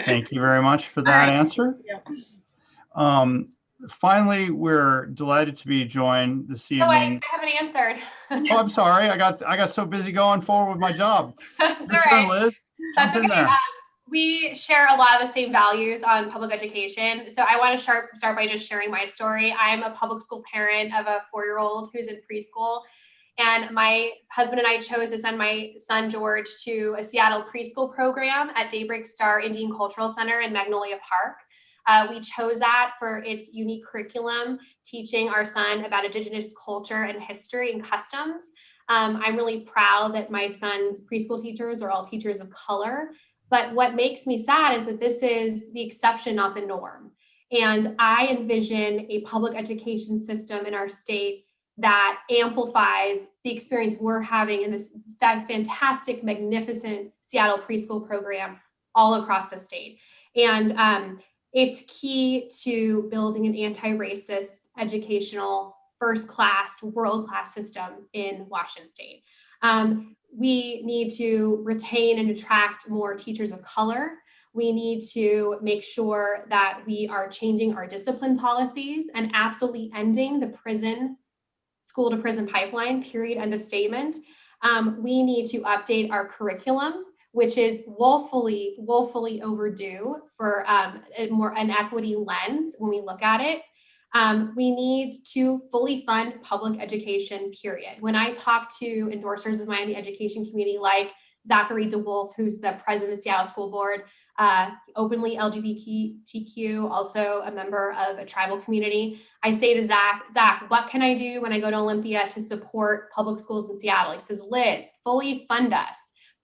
Thank you very much for that All right. answer. Yeah. Finally, we're delighted to be joined this Oh, I evening. haven't answered. Oh, I'm sorry. I got so busy going forward with my job. That's Your all turn, right. Liz. That's Jump in okay. there. We share a lot of the same values on public education. So I want to start by just sharing my story. I'm a public school parent of a 4-year-old who's in preschool. And my husband and I chose to send my son George to a Seattle preschool program at Daybreak Star Indian Cultural Center in Magnolia Park. We chose that for its unique curriculum, teaching our son about Indigenous culture and history and customs. I'm really proud that my son's preschool teachers are all teachers of color. But what makes me sad is that this is the exception, not the norm. And I envision a public education system in our state that amplifies the experience we're having in that fantastic, magnificent Seattle preschool program all across the state. And it's key to building an anti-racist, educational, first-class, world-class system in Washington State. We need to retain and attract more teachers of color. We need to make sure that we are changing our discipline policies and absolutely ending the school to prison pipeline, period, end of statement. We need to update our curriculum, which is woefully overdue for an equity lens when we look at it. We need to fully fund public education, period. When I talk to endorsers of mine in the education community, like Zachary DeWolf, who's the president of the Seattle School Board, openly LGBTQ, also a member of a tribal community, I say to Zach, what can I do when I go to Olympia to support public schools in Seattle? He says, Liz, fully fund us.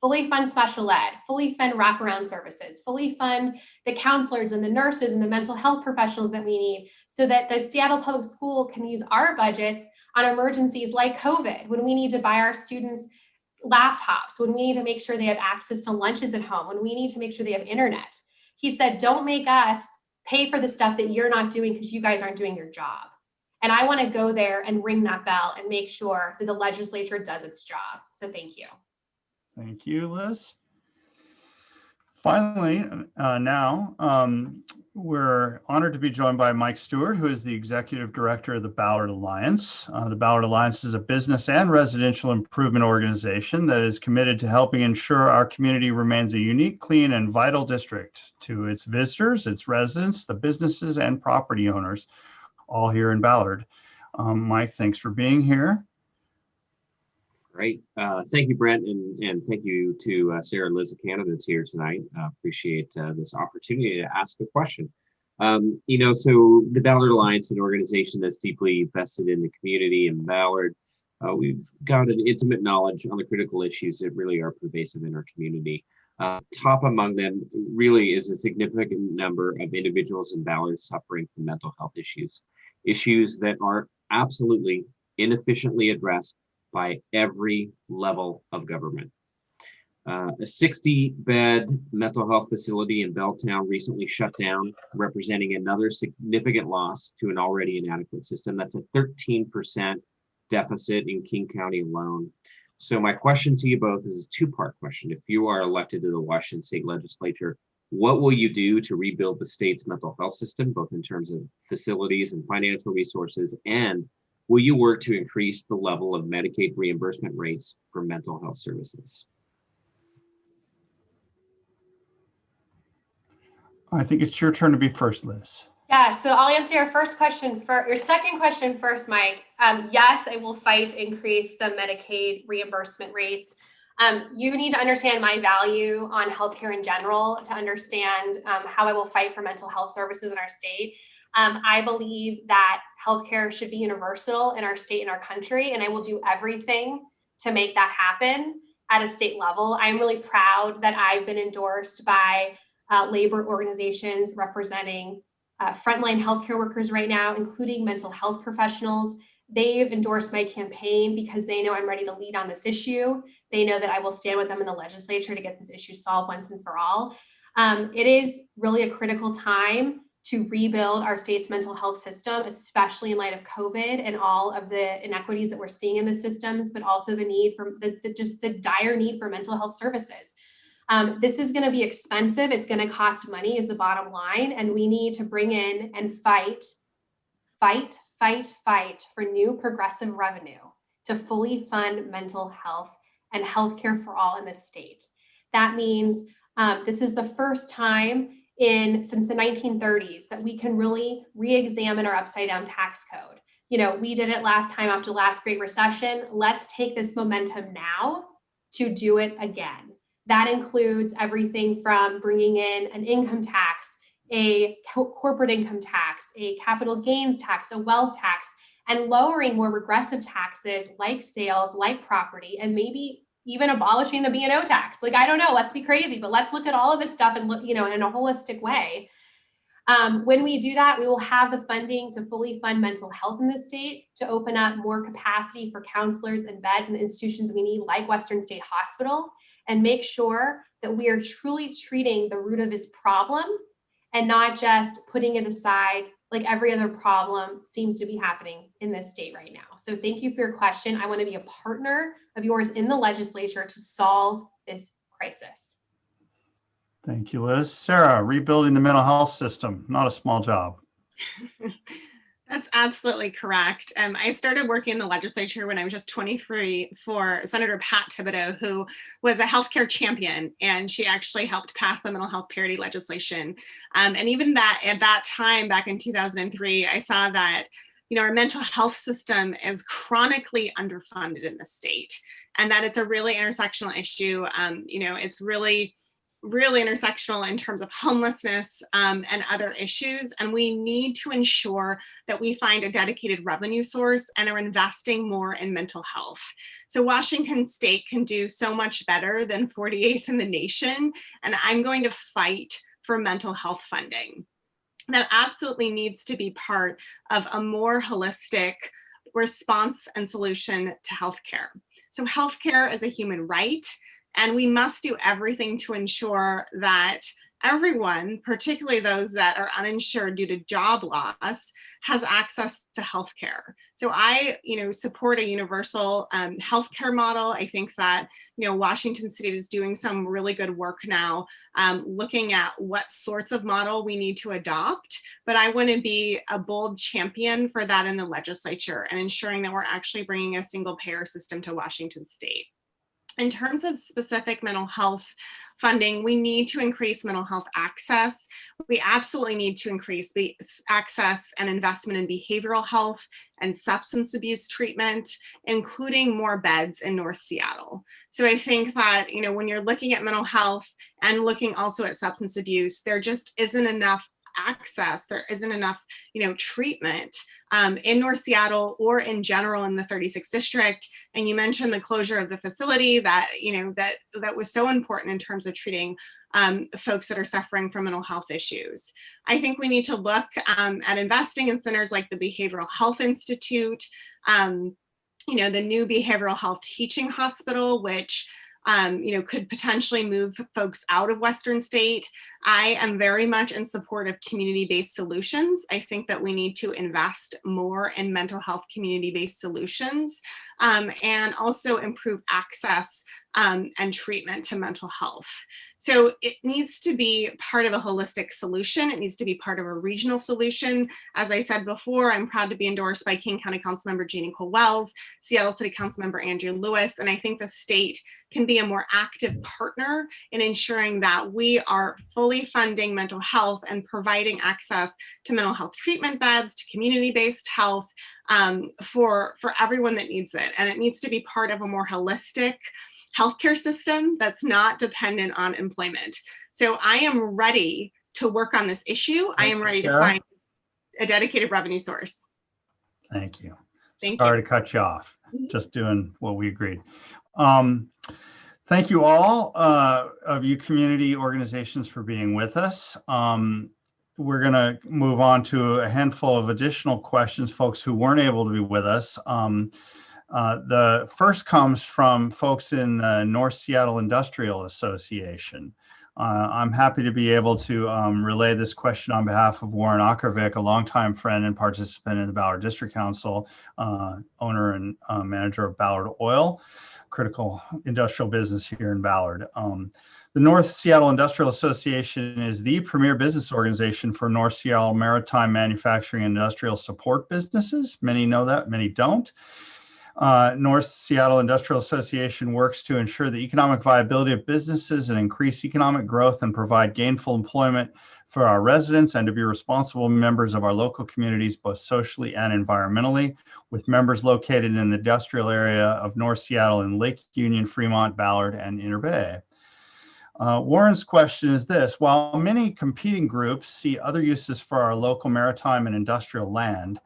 Fully fund special ed, fully fund wraparound services, fully fund the counselors and the nurses and the mental health professionals that we need so that the Seattle Public School can use our budgets on emergencies like COVID, when we need to buy our students laptops, when we need to make sure they have access to lunches at home, when we need to make sure they have internet. He said, don't make us pay for the stuff that you're not doing because you guys aren't doing your job. And I want to go there and ring that bell and make sure that the legislature does its job. So thank you. Thank you, Liz. Finally, we're honored to be joined by Mike Stewart, who is the Executive Director of the Ballard Alliance. The Ballard Alliance is a business and residential improvement organization that is committed to helping ensure our community remains a unique, clean, and vital district to its visitors, its residents, the businesses, and property owners, all here in Ballard. Mike, thanks for being here. Great. Thank you, Brent, and thank you to Sarah and Liz, the candidates here tonight. Appreciate this opportunity to ask a question. So the Ballard Alliance is an organization that's deeply vested in the community in Ballard. We've got an intimate knowledge on the critical issues that really are pervasive in our community. Top among them really is a significant number of individuals in Ballard suffering from mental health issues that are absolutely inefficiently addressed by every level of government. A 60-bed mental health facility in Belltown recently shut down, representing another significant loss to an already inadequate system. That's a 13% deficit in King County alone. So my question to you both is a two-part question. If you are elected to the Washington State Legislature, what will you do to rebuild the state's mental health system, both in terms of facilities and financial resources, and will you work to increase the level of Medicaid reimbursement rates for mental health services? I think it's your turn to be first, Liz. Yeah, so I'll answer your second question first, Mike. Yes, I will fight to increase the Medicaid reimbursement rates. You need to understand my value on healthcare in general to understand how I will fight for mental health services in our state. I believe that healthcare should be universal in our state and our country, and I will do everything to make that happen at a state level. I'm really proud that I've been endorsed by labor organizations representing frontline healthcare workers right now, including mental health professionals. They've endorsed my campaign because they know I'm ready to lead on this issue. They know that I will stand with them in the legislature to get this issue solved once and for all. It is really a critical time to rebuild our state's mental health system, especially in light of COVID and all of the inequities that we're seeing in the systems, but also the need for just the dire need for mental health services. This is going to be expensive. It's going to cost money is the bottom line. And we need to bring in and fight for new progressive revenue to fully fund mental health and healthcare for all in this state. That means this is the first time since the 1930s that we can really re-examine our upside down tax code. You know, we did it last time after the last Great Recession. Let's take this momentum now to do it again. That includes everything from bringing in an income tax, a corporate income tax, a capital gains tax, a wealth tax, and lowering more regressive taxes like sales, like property, and maybe even abolishing the B&O tax. Like, I don't know, let's be crazy, but let's look at all of this stuff and look, you know, in a holistic way. When we do that, we will have the funding to fully fund mental health in the state, to open up more capacity for counselors and beds in the institutions we need, like Western State Hospital, and make sure that we are truly treating the root of this problem and not just putting it aside like every other problem seems to be happening in this state right now. So thank you for your question. I want to be a partner of yours in the legislature to solve this crisis. Thank you, Liz. Sarah, rebuilding the mental health system, not a small job. That's absolutely correct. I started working in the legislature when I was just 23 for Senator Pat Thibodeau, who was a healthcare champion, and she actually helped pass the mental health parity legislation. And even that, at that time, back in 2003, I saw that, you know, our mental health system is chronically underfunded in the state, and that it's a really intersectional issue. You know, it's really intersectional in terms of homelessness and other issues. And we need to ensure that we find a dedicated revenue source and are investing more in mental health. So Washington State can do so much better than 48th in the nation. And I'm going to fight for mental health funding. That absolutely needs to be part of a more holistic response and solution to healthcare. So healthcare is a human right. And we must do everything to ensure that everyone, particularly those that are uninsured due to job loss, has access to healthcare. So I, support a universal healthcare model. I think that, Washington State is doing some really good work now, looking at what sorts of model we need to adopt. But I want to be a bold champion for that in the legislature and ensuring that we're actually bringing a single payer system to Washington State. In terms of specific mental health funding, we need to increase mental health access. We absolutely need to increase access and investment in behavioral health and substance abuse treatment, including more beds in North Seattle. So I think that, when you're looking at mental health and looking also at substance abuse, there just isn't enough access. There isn't enough, treatment in North Seattle or in general in the 36th district. And you mentioned the closure of the facility that, that was so important in terms of treating folks that are suffering from mental health issues. I think we need to look at investing in centers like the Behavioral Health Institute, the new behavioral health teaching hospital, which could potentially move folks out of Western State. I am very much in support of community-based solutions. I think that we need to invest more in mental health community-based solutions and also improve access and treatment to mental health. So it needs to be part of a holistic solution. It needs to be part of a regional solution. As I said before, I'm proud to be endorsed by King County Councilmember Jeannie Cole-Wells, Seattle City Councilmember Andrea Lewis, and I think the state can be a more active partner in ensuring that we are fully funding mental health and providing access to mental health treatment beds, to community-based health for everyone that needs it. And it needs to be part of a more holistic healthcare system that's not dependent on employment. So I am ready to work on this issue. I am ready to find a dedicated revenue source. Thank you. Thank Sorry you. to cut you off. Mhm. Just doing what we agreed. Thank you all of you community organizations for being with us. We're going to move on to a handful of additional questions, folks who weren't able to be with us. The first comes from folks in the North Seattle Industrial Association. I'm happy to be able to relay this question on behalf of Warren Ackervik, a longtime friend and participant in the Ballard District Council, owner and manager of Ballard Oil, critical industrial business here in Ballard. The North Seattle Industrial Association is the premier business organization for North Seattle maritime manufacturing and industrial support businesses. Many know that, many don't. North Seattle Industrial Association works to ensure the economic viability of businesses and increase economic growth and provide gainful employment for our residents, and to be responsible members of our local communities, both socially and environmentally, with members located in the industrial area of North Seattle in Lake Union, Fremont, Ballard, and Interbay. Warren's question is this: while many competing groups see other uses for our local maritime and industrial land,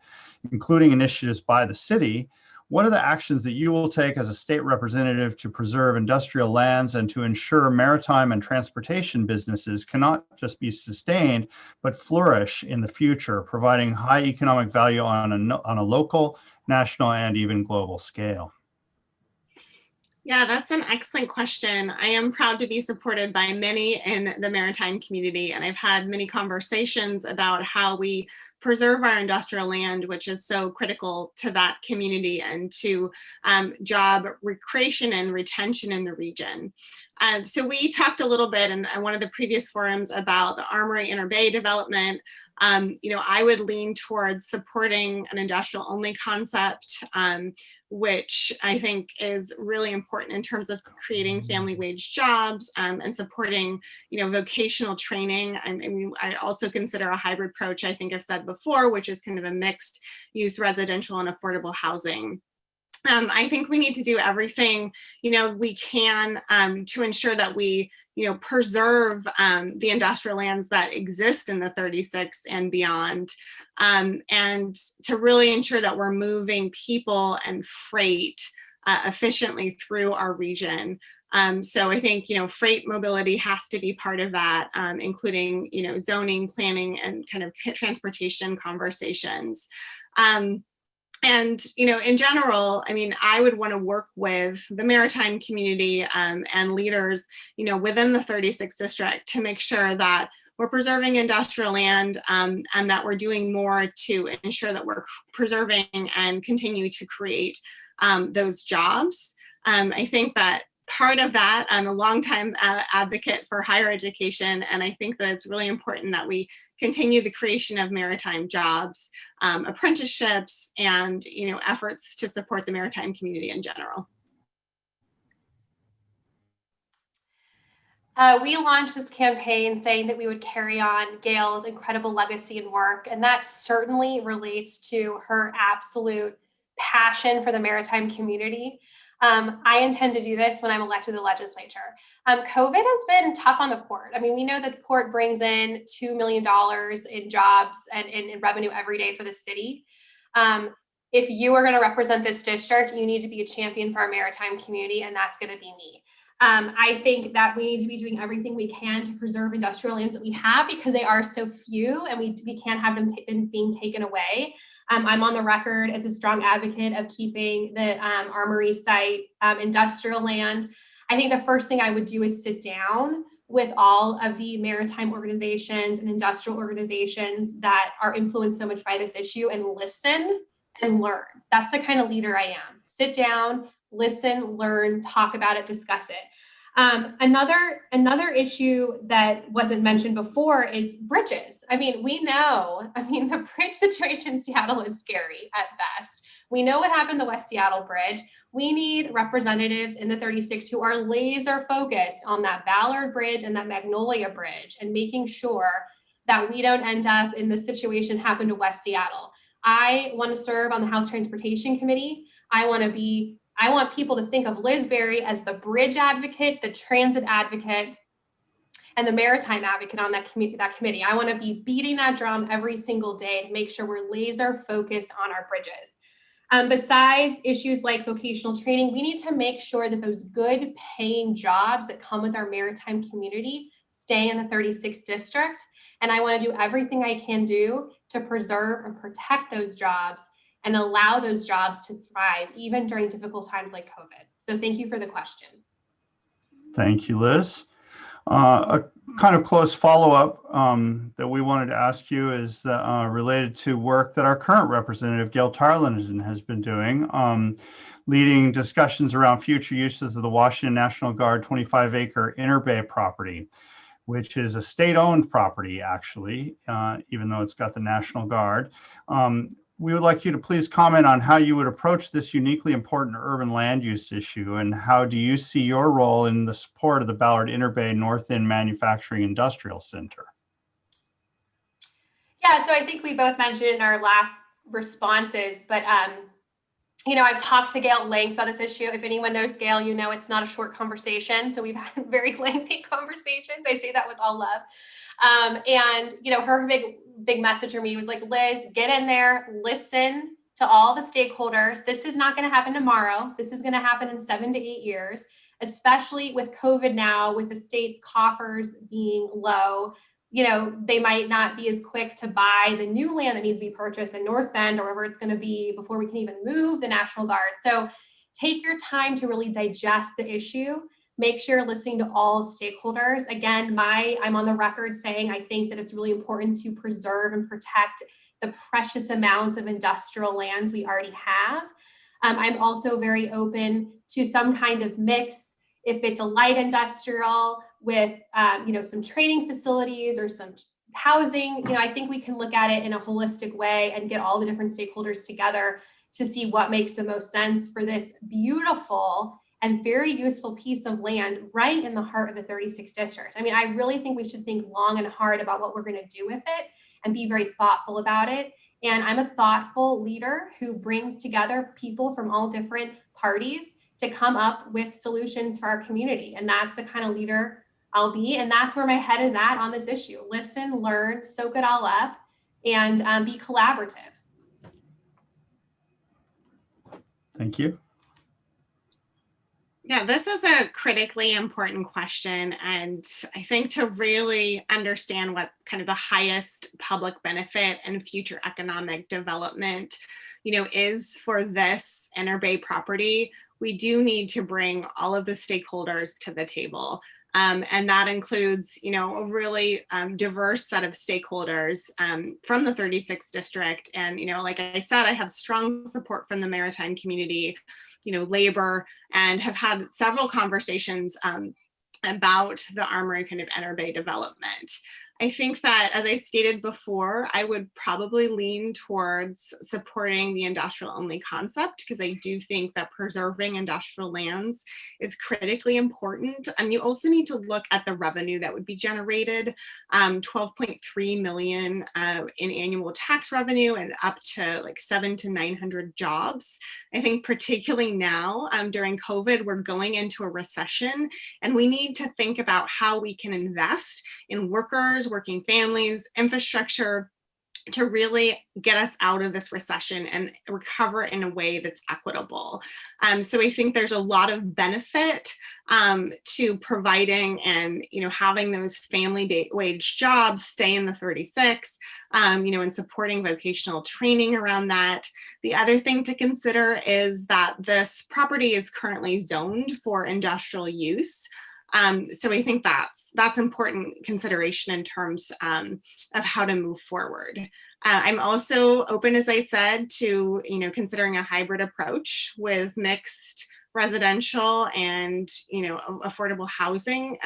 including initiatives by the city, what are the actions that you will take as a state representative to preserve industrial lands and to ensure maritime and transportation businesses cannot just be sustained, but flourish in the future, providing high economic value on a local, national, and even global scale? Yeah, that's an excellent question. I am proud to be supported by many in the maritime community, and I've had many conversations about how we preserve our industrial land, which is so critical to that community and to job creation and retention in the region. So we talked a little bit in one of the previous forums about the Armory Interbay development. I would lean towards supporting an industrial only concept, which I think is really important in terms of creating family wage jobs and supporting, vocational training. I also consider a hybrid approach, I think I've said before, which is kind of a mixed use residential and affordable housing. I think we need to do everything, we can to ensure that we, preserve the industrial lands that exist in the 36 and beyond, and to really ensure that we're moving people and freight efficiently through our region. So I think, freight mobility has to be part of that, including, zoning, planning, and kind of transportation conversations. And, in general, I would want to work with the maritime community and leaders, within the 36th district to make sure that we're preserving industrial land and that we're doing more to ensure that we're preserving and continue to create those jobs. I think that part of that, I'm a longtime advocate for higher education, and I think that it's really important that we continue the creation of maritime jobs, apprenticeships, and efforts to support the maritime community in general. We launched this campaign saying that we would carry on Gail's incredible legacy and work, and that certainly relates to her absolute passion for the maritime community. I intend to do this when I'm elected to the legislature. COVID has been tough on the port. We know that the port brings in $2 million in jobs and in revenue every day for the city. If you are going to represent this district, you need to be a champion for our maritime community, and that's going to be me. I think that we need to be doing everything we can to preserve industrial lands that we have, because they are so few and we can't have them being taken away. I'm on the record as a strong advocate of keeping the Armory site industrial land. I think the first thing I would do is sit down with all of the maritime organizations and industrial organizations that are influenced so much by this issue and listen and learn. That's the kind of leader I am. Sit down, listen, learn, talk about it, discuss it. Another issue that wasn't mentioned before is bridges. We know, the bridge situation in Seattle is scary at best. We know what happened to the West Seattle Bridge. We need representatives in the 36 who are laser focused on that Ballard Bridge and that Magnolia Bridge and making sure that we don't end up in the situation happened to West Seattle. I want to serve on the House Transportation Committee. I want people to think of Liz Berry as the bridge advocate, the transit advocate, and the Maritime advocate on that committee. I want to be beating that drum every single day to make sure we're laser focused on our bridges. Besides issues like vocational training, we need to make sure that those good paying jobs that come with our maritime community stay in the 36th district. And I want to do everything I can do to preserve and protect those jobs and allow those jobs to thrive even during difficult times like COVID. So thank you for the question. Thank you, Liz. A kind of close follow-up that we wanted to ask you is related to work that our current representative, Gail Tarleton, has been doing, leading discussions around future uses of the Washington National Guard 25-acre Interbay property, which is a state-owned property, actually, even though it's got the National Guard. We would like you to please comment on how you would approach this uniquely important urban land use issue, and how do you see your role in the support of the Ballard Interbay North End Manufacturing Industrial Center? Yeah, so I think we both mentioned in our last responses, but you know, I've talked to Gail at length about this issue. If anyone knows Gail, you know it's not a short conversation. So we've had very lengthy conversations. I say that with all love. And you know, her big message for me was like, Liz, get in there, listen to all the stakeholders. This is not going to happen tomorrow. This is going to happen in 7 to 8 years, especially with COVID now, with the state's coffers being low. You know, they might not be as quick to buy the new land that needs to be purchased in North Bend or wherever it's going to be before we can even move the National Guard. So take your time to really digest the issue. Make sure you're listening to all stakeholders. Again, I'm on the record saying I think that it's really important to preserve and protect the precious amounts of industrial lands we already have. I'm also very open to some kind of mix. If it's a light industrial with you know, some training facilities or some housing, you know, I think we can look at it in a holistic way and get all the different stakeholders together to see what makes the most sense for this beautiful and very useful piece of land right in the heart of the 36th district. I mean, I really think we should think long and hard about what we're going to do with it and be very thoughtful about it. And I'm a thoughtful leader who brings together people from all different parties to come up with solutions for our community. And that's the kind of leader I'll be. And that's where my head is at on this issue. Listen, learn, soak it all up, and be collaborative. Thank you. Yeah, this is a critically important question. And I think to really understand what kind of the highest public benefit and future economic development, you know, is for this Interbay property, we do need to bring all of the stakeholders to the table. And that includes, you know, a really diverse set of stakeholders from the 36th district. And, you know, like I said, I have strong support from the maritime community, you know, labor, and have had several conversations about the Armory kind of Interbay development. I think that, as I stated before, I would probably lean towards supporting the industrial only concept, because I do think that preserving industrial lands is critically important. And you also need to look at the revenue that would be generated, 12.3 million in annual tax revenue and up to like 700 to 900 jobs. I think particularly now during COVID, we're going into a recession, and we need to think about how we can invest in workers, working families, infrastructure, to really get us out of this recession and recover in a way that's equitable. So I think there's a lot of benefit to providing and, you know, having those family wage jobs stay in the 36, you know, and supporting vocational training around that. The other thing to consider is that this property is currently zoned for industrial use. So I think that's important consideration in terms of how to move forward. I'm also open, as I said, to, you know, considering a hybrid approach with mixed residential and, you know, affordable housing.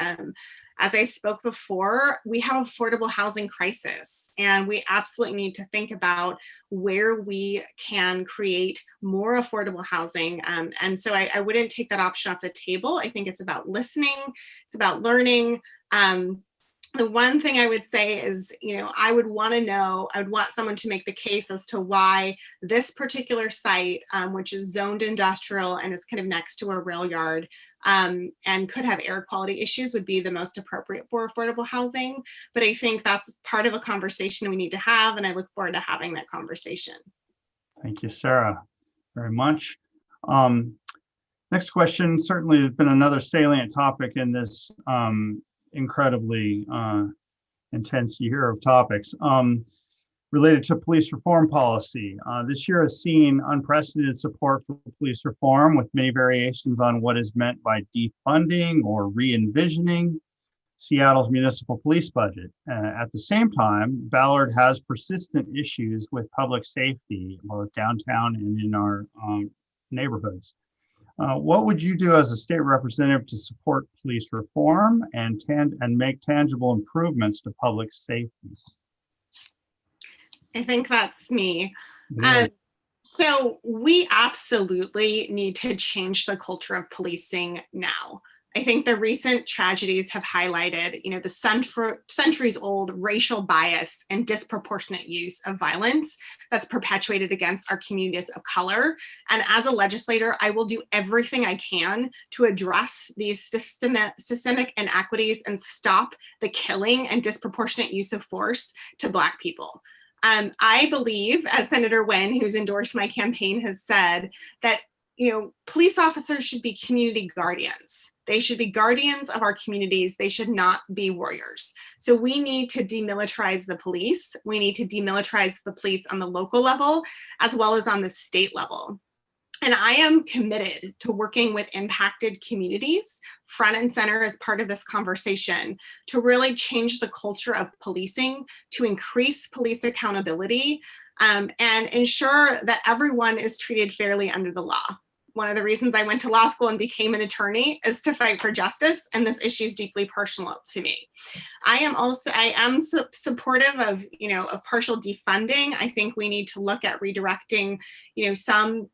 As I spoke before, we have affordable housing crisis, and we absolutely need to think about where we can create more affordable housing. And so I wouldn't take that option off the table. I think it's about listening, it's about learning. The one thing I would say is, you know, I would want someone to make the case as to why this particular site, which is zoned industrial and is kind of next to a rail yard, and could have air quality issues would be the most appropriate for affordable housing. But I think that's part of a conversation we need to have, and I look forward to having that conversation. Thank you, Sarah, very much. Next question, certainly has been another salient topic in this incredibly intense year of topics related to police reform policy. This year has seen unprecedented support for police reform, with many variations on what is meant by defunding or re-envisioning Seattle's municipal police budget. At the same time, Ballard has persistent issues with public safety, both downtown and in our neighborhoods. What would you do as a state representative to support police reform and make tangible improvements to public safety? I think that's me. Yeah. So we absolutely need to change the culture of policing now. I think the recent tragedies have highlighted, the centuries-old racial bias and disproportionate use of violence that's perpetuated against our communities of color. And as a legislator, I will do everything I can to address these systemic inequities and stop the killing and disproportionate use of force to Black people. I believe, as Senator Nguyen, who's endorsed my campaign, has said, that police officers should be community guardians. They should be guardians of our communities. They should not be warriors. So we need to demilitarize the police. We need to demilitarize the police on the local level as well as on the state level. And I am committed to working with impacted communities front and center as part of this conversation to really change the culture of policing, to increase police accountability, and ensure that everyone is treated fairly under the law. One of the reasons I went to law school and became an attorney is to fight for justice, and this issue is deeply personal to me. I am supportive of, of partial defunding. I think we need to look at redirecting, some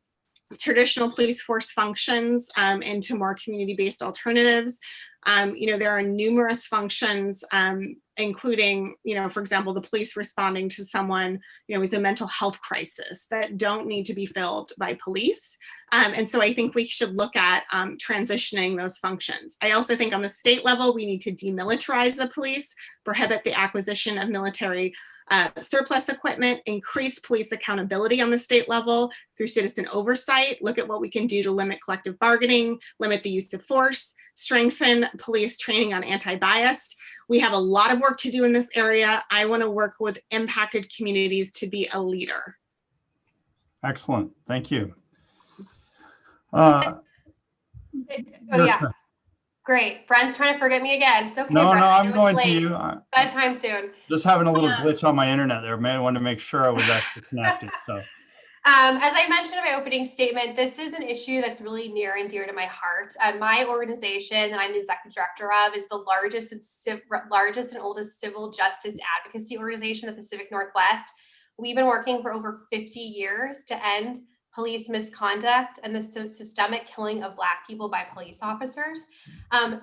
traditional police force functions into more community-based alternatives. There are numerous functions, including, for example, the police responding to someone, with a mental health crisis that don't need to be filled by police. And so I think we should look at transitioning those functions. I also think on the state level, we need to demilitarize the police, prohibit the acquisition of military surplus equipment, increase police accountability on the state level through citizen oversight, look at what we can do to limit collective bargaining, limit the use of force, strengthen police training on anti-bias. We have a lot of work to do in this area. I want to work with impacted communities to be a leader. Excellent, thank you. Yeah. Great. Brent's trying to forget me again. It's okay. No, Brent. no, I'm going late. to you. Bedtime soon. Just having a little glitch on my internet there. I wanted to make sure I was actually connected. So, as I mentioned in my opening statement, this is an issue that's really near and dear to my heart. My organization that I'm the executive director of is the largest and oldest civil justice advocacy organization in the Pacific Northwest. We've been working for over 50 years to end police misconduct and the systemic killing of Black people by police officers.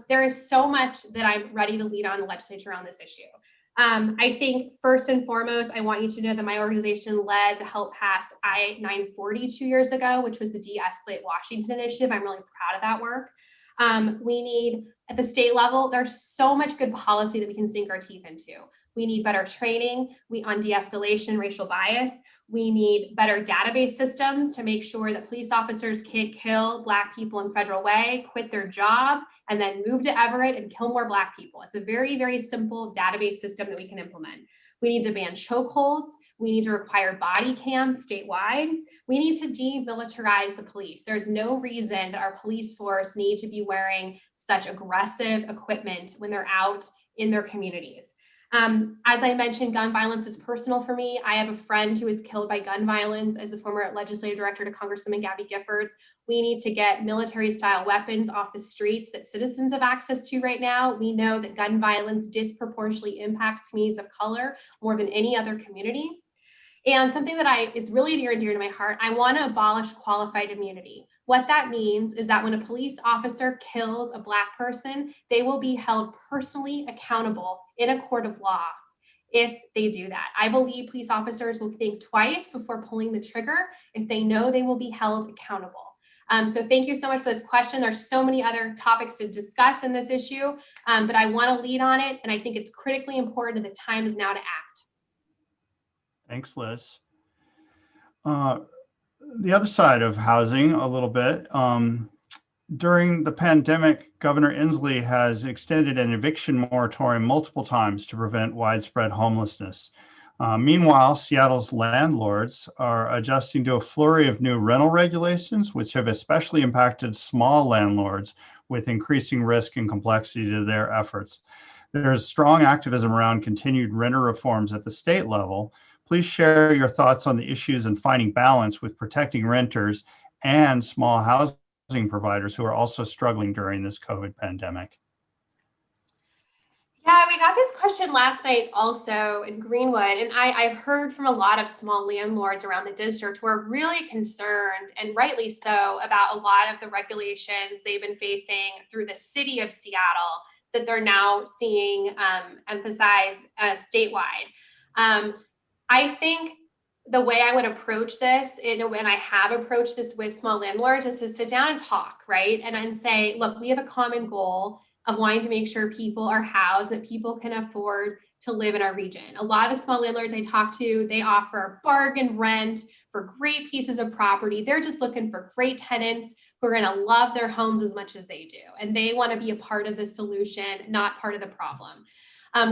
There is so much that I'm ready to lead on the legislature on this issue. I think first and foremost, I want you to know that my organization led to help pass I-940 2 years ago, which was the De-Escalate Washington initiative. I'm really proud of that work. We need, at the state level, there's so much good policy that we can sink our teeth into. We need better training on de-escalation, racial bias. We need better database systems to make sure that police officers can't kill Black people in federal way, quit their job, and then move to Everett and kill more Black people. It's a very, very simple database system that we can implement. We need to ban chokeholds. We need to require body cams statewide. We need to demilitarize the police. There's no reason that our police force need to be wearing such aggressive equipment when they're out in their communities. As I mentioned, gun violence is personal for me. I have a friend who was killed by gun violence as a former legislative director to Congresswoman Gabby Giffords. We need to get military-style weapons off the streets that citizens have access to right now. We know that gun violence disproportionately impacts communities of color more than any other community. And something that is really near and dear to my heart, I want to abolish qualified immunity. What that means is that when a police officer kills a Black person, they will be held personally accountable in a court of law if they do that. I believe police officers will think twice before pulling the trigger if they know they will be held accountable. So thank you so much for this question. There's so many other topics to discuss in this issue, but I want to lead on it. And I think it's critically important and the time is now to act. Thanks, Liz. The other side of housing a little bit. During the pandemic, Governor Inslee has extended an eviction moratorium multiple times to prevent widespread homelessness. Meanwhile, Seattle's landlords are adjusting to a flurry of new rental regulations, which have especially impacted small landlords with increasing risk and complexity to their efforts. There's strong activism around continued renter reforms at the state level. Please share your thoughts on the issues and finding balance with protecting renters and small housing providers who are also struggling during this COVID pandemic. Yeah, we got this question last night also in Greenwood, and I've heard from a lot of small landlords around the district who are really concerned, and rightly so, about a lot of the regulations they've been facing through the city of Seattle that they're now seeing emphasized statewide. I think the way I would approach this, and I have approached this with small landlords, is to sit down and talk, right? And then say, look, we have a common goal of wanting to make sure people are housed, that people can afford to live in our region. A lot of small landlords I talk to, they offer bargain rent for great pieces of property. They're just looking for great tenants who are gonna love their homes as much as they do. And they wanna be a part of the solution, not part of the problem.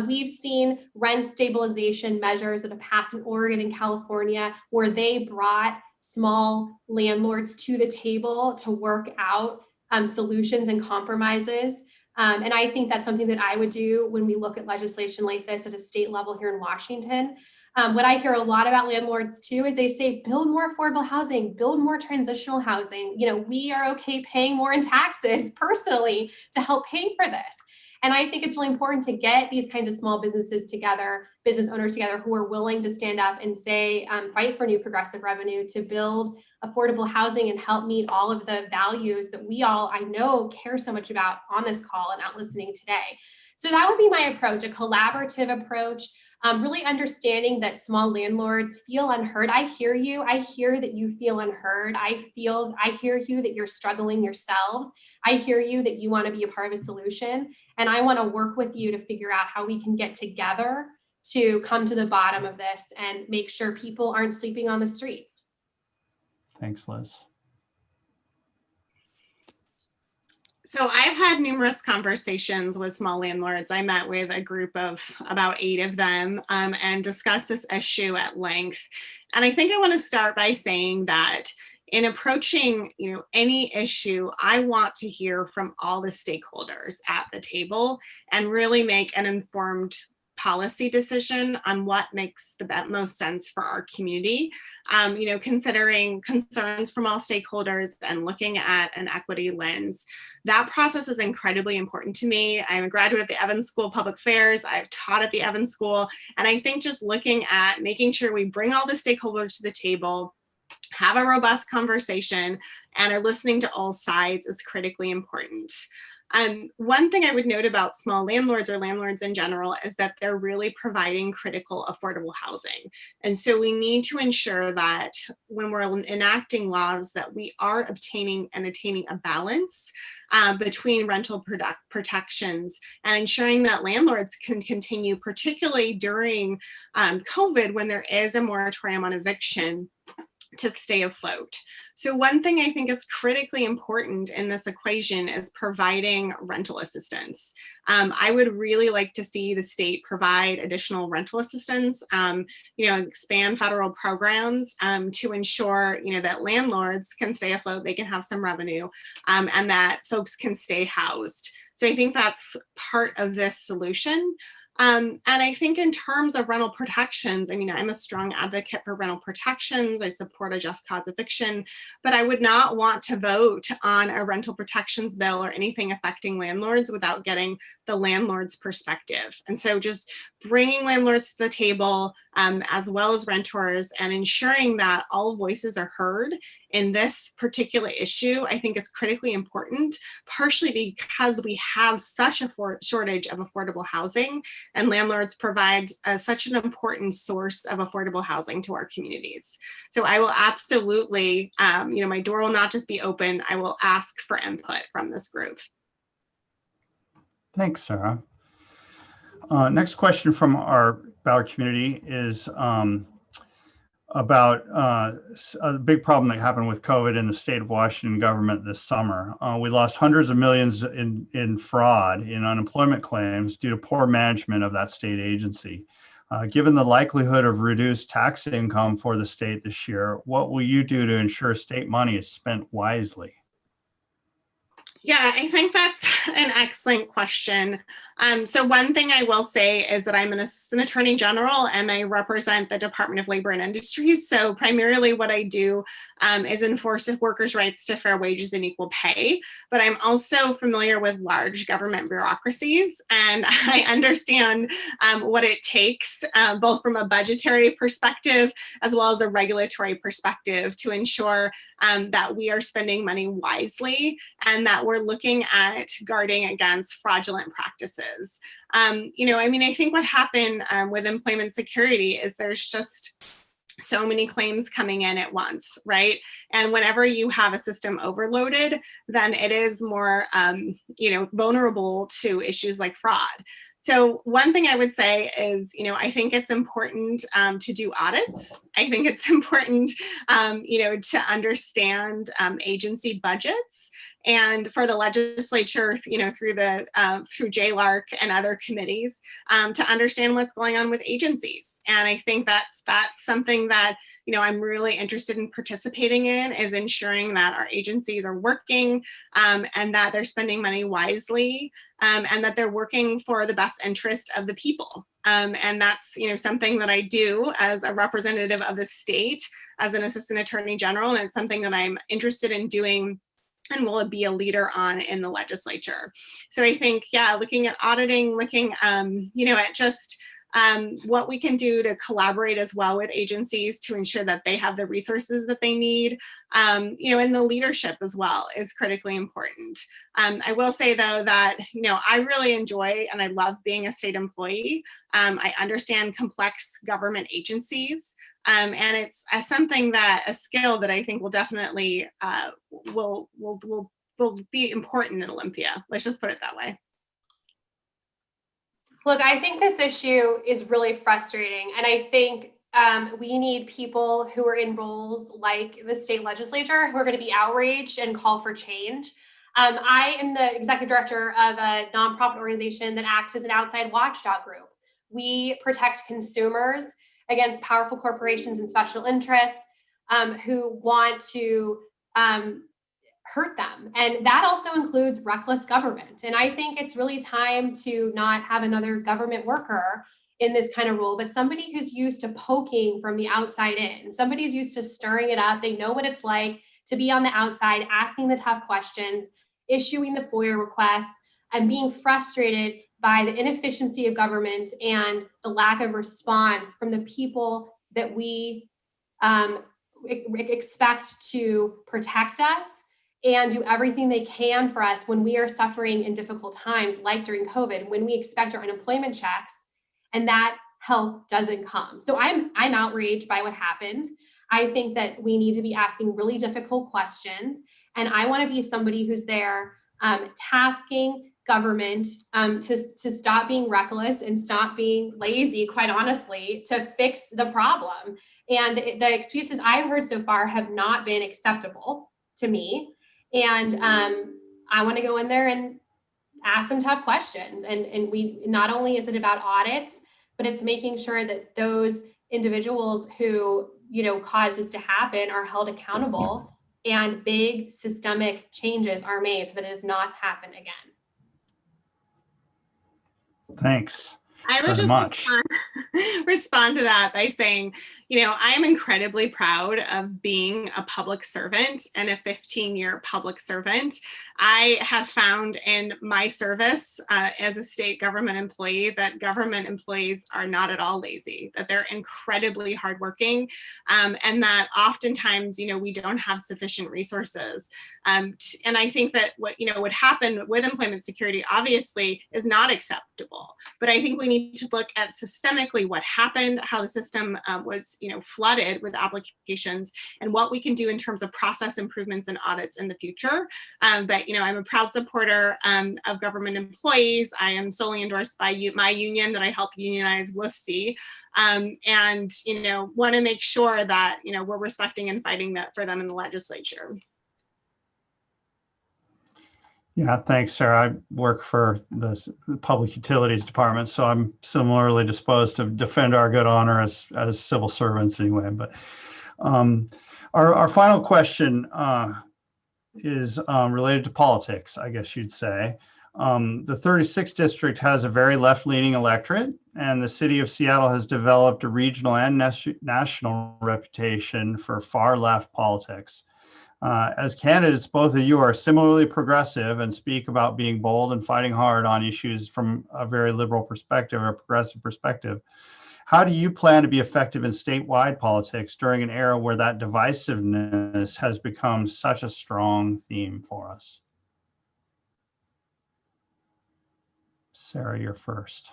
We've seen rent stabilization measures that have passed in Oregon and California, where they brought small landlords to the table to work out solutions and compromises. And I think that's something that I would do when we look at legislation like this at a state level here in Washington. What I hear a lot about landlords too is they say, build more affordable housing, build more transitional housing. You know, we are okay paying more in taxes personally to help pay for this. And I think it's really important to get these kinds of small businesses together, business owners together, who are willing to stand up and say, fight for new progressive revenue to build affordable housing and help meet all of the values that we all, I know, care so much about on this call and out listening today. So that would be my approach, a collaborative approach, really understanding that small landlords feel unheard. I hear you. I hear that you feel unheard. I hear you that you're struggling yourselves. I hear you that you want to be a part of a solution. And I want to work with you to figure out how we can get together to come to the bottom of this and make sure people aren't sleeping on the streets. Thanks, Liz. So I've had numerous conversations with small landlords. I met with a group of about 8 of them and discussed this issue at length. And I think I want to start by saying that in approaching, any issue, I want to hear from all the stakeholders at the table and really make an informed policy decision on what makes the most sense for our community, considering concerns from all stakeholders and looking at an equity lens. That process is incredibly important to me. I'm a graduate at the Evans School of Public Affairs. I've taught at the Evans School. And I think just looking at making sure we bring all the stakeholders to the table, have a robust conversation, and are listening to all sides is critically important. One thing I would note about small landlords or landlords in general is that they're really providing critical affordable housing. And so we need to ensure that when we're enacting laws that we are obtaining and attaining a balance between rental protections and ensuring that landlords can continue, particularly during COVID when there is a moratorium on eviction, to stay afloat. So one thing I think is critically important in this equation is providing rental assistance. I would really like to see the state provide additional rental assistance, expand federal programs to ensure, that landlords can stay afloat, they can have some revenue, and that folks can stay housed. So I think that's part of this solution. And I think in terms of rental protections, I'm a strong advocate for rental protections. I support a just cause eviction, but I would not want to vote on a rental protections bill or anything affecting landlords without getting the landlord's perspective. And so just bringing landlords to the table, as well as renters, and ensuring that all voices are heard in this particular issue, I think it's critically important, partially because we have such a shortage of affordable housing, and landlords provide such an important source of affordable housing to our communities. So I will absolutely, my door will not just be open, I will ask for input from this group. Thanks, Sarah. Next question from our Ballard community is about a big problem that happened with COVID in the state of Washington government this summer. We lost hundreds of millions in fraud in unemployment claims due to poor management of that state agency. Given the likelihood of reduced tax income for the state this year, what will you do to ensure state money is spent wisely? Yeah, I think that's an excellent question. So one thing I will say is that I'm an assistant attorney general and I represent the Department of Labor and Industries. So primarily what I do is enforce workers' rights to fair wages and equal pay. But I'm also familiar with large government bureaucracies, and I understand what it takes, both from a budgetary perspective as well as a regulatory perspective, to ensure that we are spending money wisely and that we're looking at guarding against fraudulent practices. I think what happened with employment security is there's just so many claims coming in at once, right? And whenever you have a system overloaded, then it is more, vulnerable to issues like fraud. So one thing I would say is, I think it's important to do audits. I think it's important, to understand agency budgets. And for the legislature, through JLARC and other committees, to understand what's going on with agencies. And I think that's something that, I'm really interested in participating in, is ensuring that our agencies are working and that they're spending money wisely, and that they're working for the best interest of the people. And that's, something that I do as a representative of the state, as an assistant attorney general, and it's something that I'm interested in doing and will be a leader on in the legislature. So I think, looking at auditing, looking, at just what we can do to collaborate as well with agencies to ensure that they have the resources that they need, and the leadership as well is critically important. I will say though that, I really enjoy and I love being a state employee. I understand complex government agencies. And it's a skill that I think will definitely will be important in Olympia. Let's just put it that way. Look, I think this issue is really frustrating. And I think we need people who are in roles like the state legislature who are going to be outraged and call for change. I am the executive director of a nonprofit organization that acts as an outside watchdog group. We protect consumers against powerful corporations and special interests who want to hurt them. And that also includes reckless government. And I think it's really time to not have another government worker in this kind of role, but somebody who's used to poking from the outside in. Somebody who's used to stirring it up. They know what it's like to be on the outside, asking the tough questions, issuing the FOIA requests, and being frustrated by the inefficiency of government and the lack of response from the people that we expect to protect us and do everything they can for us when we are suffering in difficult times, like during COVID, when we expect our unemployment checks and that help doesn't come. So I'm outraged by what happened. I think that we need to be asking really difficult questions. And I want to be somebody who's there tasking government to stop being reckless and stop being lazy, quite honestly, to fix the problem. And the excuses I've heard so far have not been acceptable to me. And I want to go in there and ask some tough questions. And we, not only is it about audits, but it's making sure that those individuals who, caused this to happen are held accountable and big systemic changes are made so that it does not happen again. Thanks. I would Very just much. respond to that by saying, I am incredibly proud of being a public servant and a 15-year public servant. I have found in my service as a state government employee that government employees are not at all lazy, that they're incredibly hardworking, and that oftentimes, we don't have sufficient resources. And I think that what would happen with employment security obviously is not acceptable. But I think we need to look at systemically what happened, how the system was flooded with applications, and what we can do in terms of process improvements and audits in the future. But I'm a proud supporter of government employees. I am solely endorsed by my union that I help unionize, WFC, and want to make sure that we're respecting and fighting that for them in the legislature. Yeah, thanks, Sarah. I work for the Public Utilities Department, so I'm similarly disposed to defend our good honor as civil servants anyway. But our final question is related to politics, I guess you'd say. The 36th district has a very left-leaning electorate, and the city of Seattle has developed a regional and national reputation for far-left politics. As candidates, both of you are similarly progressive and speak about being bold and fighting hard on issues from a very liberal perspective or progressive perspective. How do you plan to be effective in statewide politics during an era where that divisiveness has become such a strong theme for us? Sarah, you're first.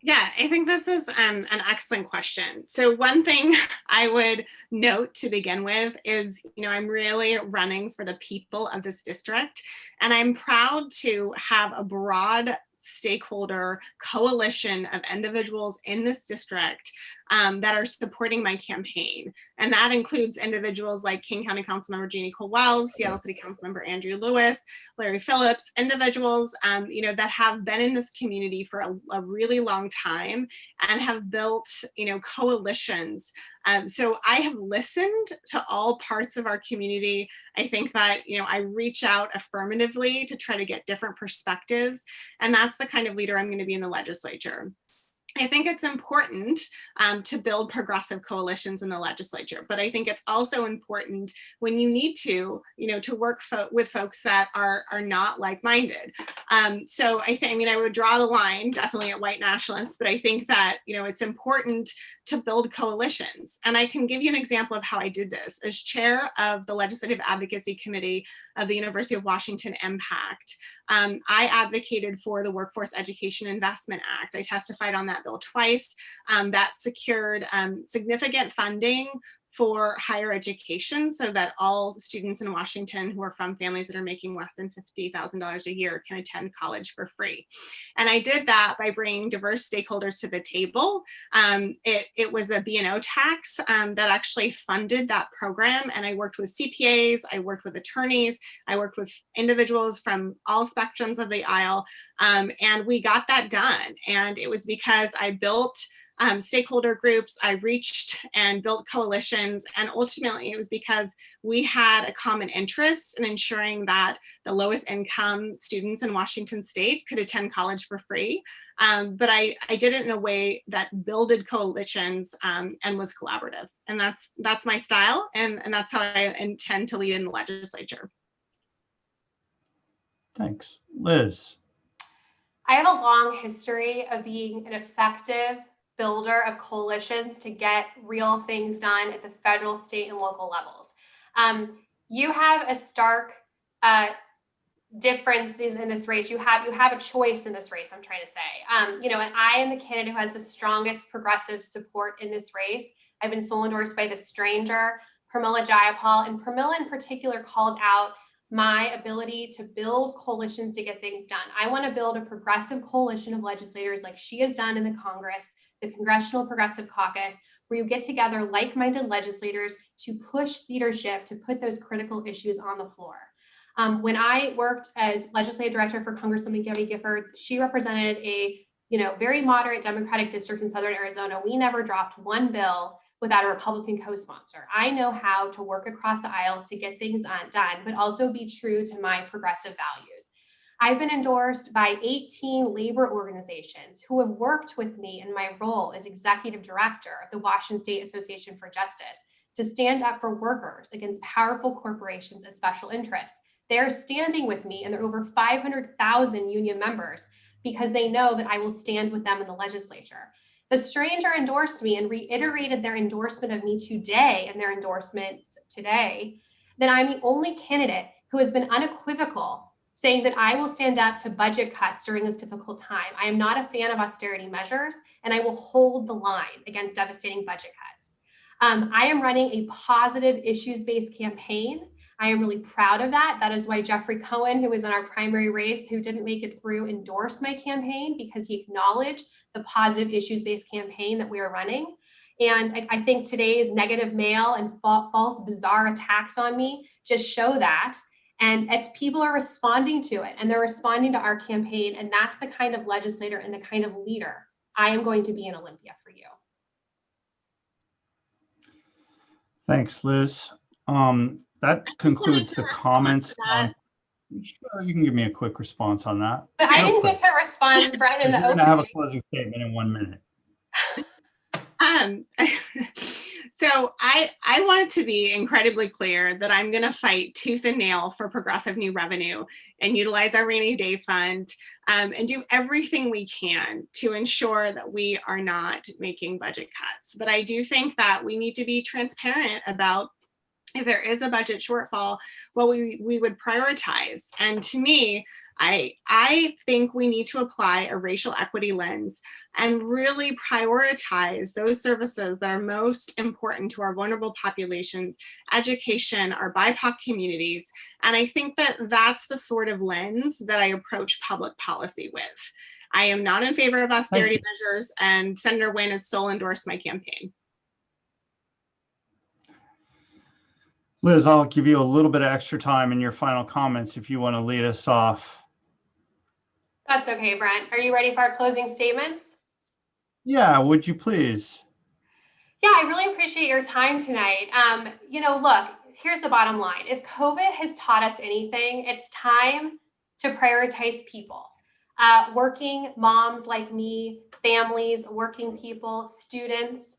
Yeah, I think this is an excellent question. So one thing I would note to begin with is, I'm really running for the people of this district, and I'm proud to have a broad stakeholder coalition of individuals in this district that are supporting my campaign. And that includes individuals like King County Councilmember Jeannie Cole-Wells, Seattle City Councilmember Andrew Lewis, Larry Phillips, individuals that have been in this community for a really long time and have built coalitions. So I have listened to all parts of our community. I think that I reach out affirmatively to try to get different perspectives, and that's the kind of leader I'm going to be in the legislature. I think it's important to build progressive coalitions in the legislature, but I think it's also important when you need to work with folks that are not like-minded. So I think, I would draw the line definitely at white nationalists, but I think that, it's important to build coalitions. And I can give you an example of how I did this. As chair of the Legislative Advocacy Committee of the University of Washington Impact, I advocated for the Workforce Education Investment Act. I testified on that bill twice. That secured significant funding for higher education so that all students in Washington who are from families that are making less than $50,000 a year can attend college for free. And I did that by bringing diverse stakeholders to the table. It was a B&O tax that actually funded that program. And I worked with CPAs, I worked with attorneys, I worked with individuals from all spectrums of the aisle, and we got that done. And it was because I built stakeholder groups, I reached and built coalitions, and ultimately it was because we had a common interest in ensuring that the lowest income students in Washington state could attend college for free. But I did it in a way that builded coalitions and was collaborative. And that's my style, and that's how I intend to lead in the legislature. Thanks. Liz. I have a long history of being an effective builder of coalitions to get real things done at the federal, state, and local levels. You have a stark differences in this race. You have a choice in this race, I'm trying to say. And I am the candidate who has the strongest progressive support in this race. I've been sole endorsed by the stranger, Pramila Jayapal, and Pramila in particular called out my ability to build coalitions to get things done. I want to build a progressive coalition of legislators like she has done in the Congress, the Congressional Progressive Caucus, where you get together like-minded legislators to push leadership to put those critical issues on the floor. When I worked as legislative director for Congresswoman Gabby Giffords, she represented a very moderate Democratic district in Southern Arizona. We never dropped one bill without a Republican co-sponsor. I know how to work across the aisle to get things done, but also be true to my progressive values. I've been endorsed by 18 labor organizations who have worked with me in my role as executive director of the Washington State Association for Justice to stand up for workers against powerful corporations as special interests. They're standing with me, and there are over 500,000 union members because they know that I will stand with them in the legislature. The stranger endorsed me and reiterated their endorsement of me today and their endorsements today, then I'm the only candidate who has been unequivocal saying that I will stand up to budget cuts during this difficult time. I am not a fan of austerity measures, and I will hold the line against devastating budget cuts. I am running a positive issues-based campaign. I am really proud of that. That is why Jeffrey Cohen, who was in our primary race, who didn't make it through, endorsed my campaign because he acknowledged the positive issues-based campaign that we are running. And I think today's negative mail and false, bizarre attacks on me just show that. And it's people are responding to it, and they're responding to our campaign. And that's the kind of legislator and the kind of leader I am going to be in Olympia for you. Thanks, Liz. That concludes the comments on. Sure, you can give me a quick response on that. But I didn't get to respond, Brent, in the opening. You're gonna have a closing statement in 1 minute. So I wanted to be incredibly clear that I'm going to fight tooth and nail for progressive new revenue and utilize our rainy day fund and do everything we can to ensure that we are not making budget cuts. But I do think that we need to be transparent about if there is a budget shortfall, what we would prioritize. And to me, I think we need to apply a racial equity lens and really prioritize those services that are most important to our vulnerable populations, education, our BIPOC communities. And I think that that's the sort of lens that I approach public policy with. I am not in favor of austerity measures, and Senator Wynn has still endorsed my campaign. Liz, I'll give you a little bit of extra time in your final comments if you want to lead us off. That's okay, Brent. Are you ready for our closing statements? Yeah, would you please? Yeah, I really appreciate your time tonight. Look, here's the bottom line. If COVID has taught us anything, it's time to prioritize people. Working moms like me, families, working people, students,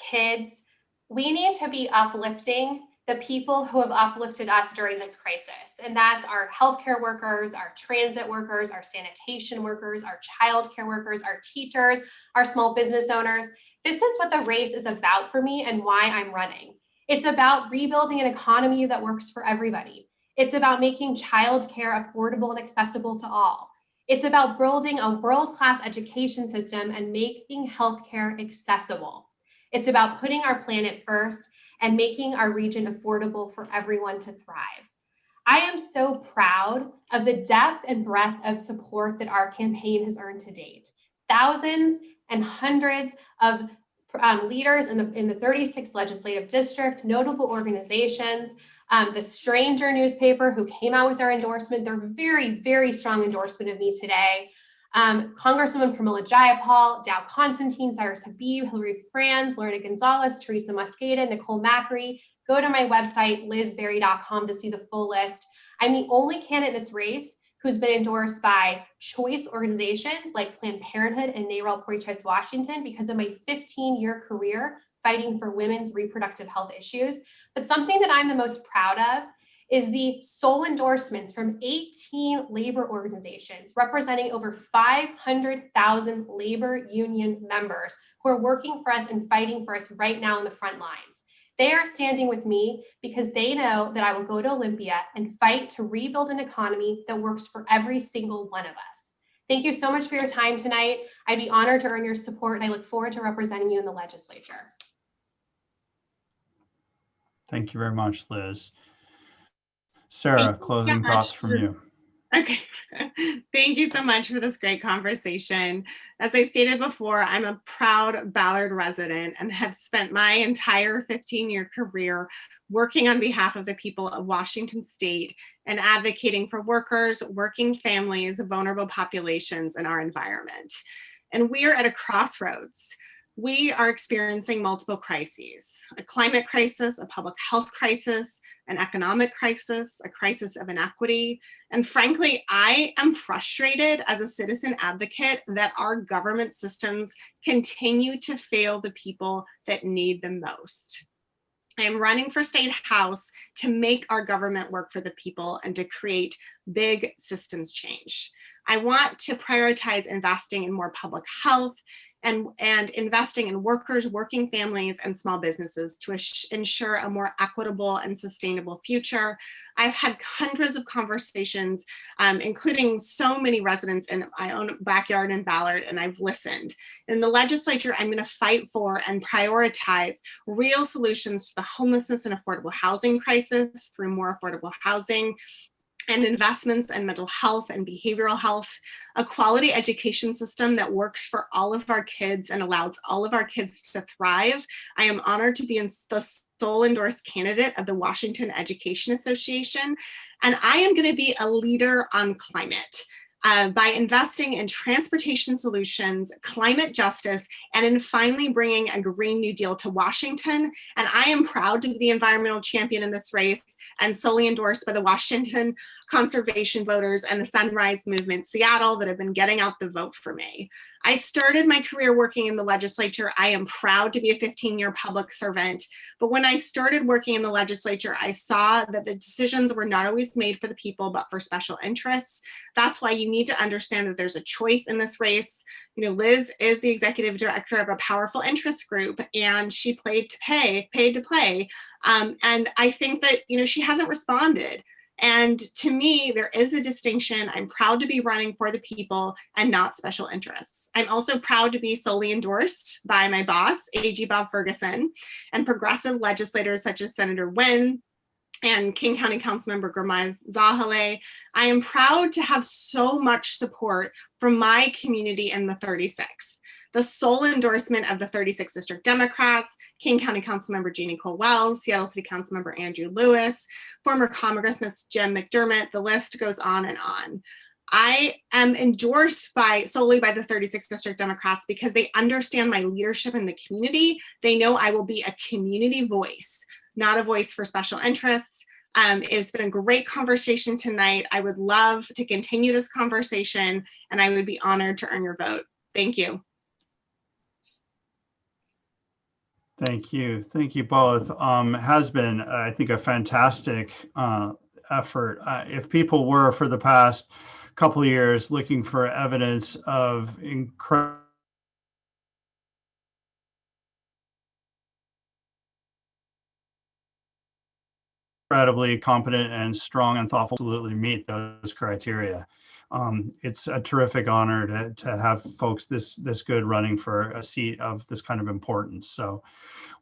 kids, we need to be uplifting the people who have uplifted us during this crisis. And that's our healthcare workers, our transit workers, our sanitation workers, our childcare workers, our teachers, our small business owners. This is what the race is about for me and why I'm running. It's about rebuilding an economy that works for everybody. It's about making childcare affordable and accessible to all. It's about building a world-class education system and making healthcare accessible. It's about putting our planet first and making our region affordable for everyone to thrive. I am so proud of the depth and breadth of support that our campaign has earned to date. Thousands and hundreds of leaders in the 36th legislative district, notable organizations, the Stranger newspaper who came out with their endorsement, their very, very strong endorsement of me today. Congresswoman Pramila Jayapal, Dow Constantine, Cyrus Habib, Hillary Franz, Loretta Gonzalez, Teresa Mosqueda, Nicole Macri. Go to my website, lizberry.com, to see the full list. I'm the only candidate in this race who's been endorsed by choice organizations like Planned Parenthood and NARAL Pro-Choice Washington because of my 15-year career fighting for women's reproductive health issues. But something that I'm the most proud of is the sole endorsements from 18 labor organizations representing over 500,000 labor union members who are working for us and fighting for us right now on the front lines. They are standing with me because they know that I will go to Olympia and fight to rebuild an economy that works for every single one of us. Thank you so much for your time tonight. I'd be honored to earn your support, and I look forward to representing you in the legislature. Thank you very much, Liz. Sarah, closing thoughts from you. Okay, thank you so much for this great conversation. As I stated before, I'm a proud Ballard resident and have spent my entire 15-year career working on behalf of the people of Washington State and advocating for workers, working families, vulnerable populations in our environment. And we are at a crossroads. We are experiencing multiple crises: a climate crisis, a public health crisis, an economic crisis, a crisis of inequity. And frankly, I am frustrated as a citizen advocate that our government systems continue to fail the people that need them most. I am running for State House to make our government work for the people and to create big systems change. I want to prioritize investing in more public health and investing in workers, working families, and small businesses to ensure a more equitable and sustainable future. I've had hundreds of conversations, including so many residents in my own backyard in Ballard, and I've listened. In the legislature, I'm going to fight for and prioritize real solutions to the homelessness and affordable housing crisis through more affordable housing, and investments in mental health and behavioral health, a quality education system that works for all of our kids and allows all of our kids to thrive. I am honored to be the sole endorsed candidate of the Washington Education Association, and I am going to be a leader on climate. By investing in transportation solutions, climate justice, and in finally bringing a Green New Deal to Washington. And I am proud to be the environmental champion in this race and solely endorsed by the Washington conservation voters and the Sunrise Movement Seattle that have been getting out the vote for me. I started my career working in the legislature. I am proud to be a 15-year public servant. But when I started working in the legislature, I saw that the decisions were not always made for the people, but for special interests. That's why you need to understand that there's a choice in this race. You know, Liz is the executive director of a powerful interest group, and she paid to play. And I think that, you know, she hasn't responded. And to me, there is a distinction. I'm proud to be running for the people and not special interests. I'm also proud to be solely endorsed by my boss, AG Bob Ferguson, and progressive legislators such as Senator Nguyen and King County Councilmember Gurmai Zahale. I am proud to have so much support from my community in the 36th. The sole endorsement of the 36th District Democrats, King County Councilmember Jeannie Cole-Wells, Seattle City Councilmember Andrew Lewis, former Congressman Jim McDermott, the list goes on and on. I am endorsed solely by the 36th District Democrats because they understand my leadership in the community. They know I will be a community voice, not a voice for special interests. It's been a great conversation tonight. I would love to continue this conversation, and I would be honored to earn your vote. Thank you. Thank you. Thank you both. Has been, I think, a fantastic effort. If people were for the past couple of years looking for evidence of incredible incredibly competent and strong and thoughtful, absolutely meet those criteria. It's a terrific honor to have folks this good running for a seat of this kind of importance. So I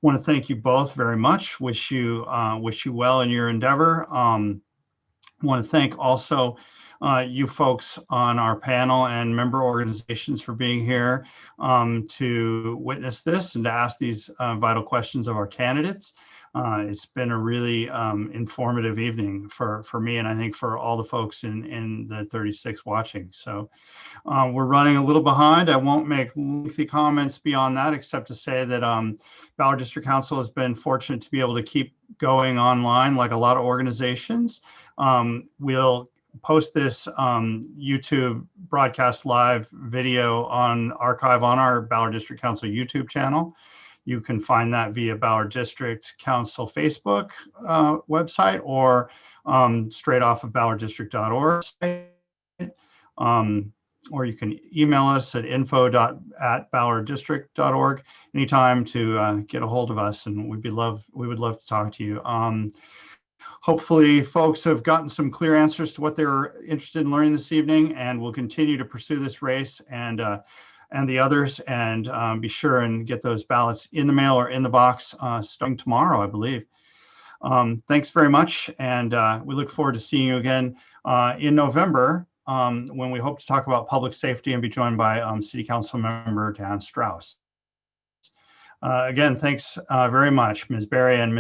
want to thank you both very much. Wish you well in your endeavor. Want to thank also you folks on our panel and member organizations for being here to witness this and to ask these vital questions of our candidates. It's been a really informative evening for me, and I think for all the folks in the 36 watching. So we're running a little behind. I won't make lengthy comments beyond that, except to say that Ballard District Council has been fortunate to be able to keep going online like a lot of organizations. We'll post this YouTube broadcast live video on archive on our Ballard District Council YouTube channel. You can find that via Ballard District Council Facebook website or straight off of ballarddistrict.org. Or you can email us at info@ballarddistrict.org anytime to get a hold of us, and we would love to talk to you. Hopefully folks have gotten some clear answers to what they were interested in learning this evening, and we'll continue to pursue this race and the others, and be sure and get those ballots in the mail or in the box starting tomorrow, I believe. Thanks very much, and we look forward to seeing you again in November when we hope to talk about public safety and be joined by City Council Member Dan Strauss. Again, thanks very much, Ms. Berry and Ms.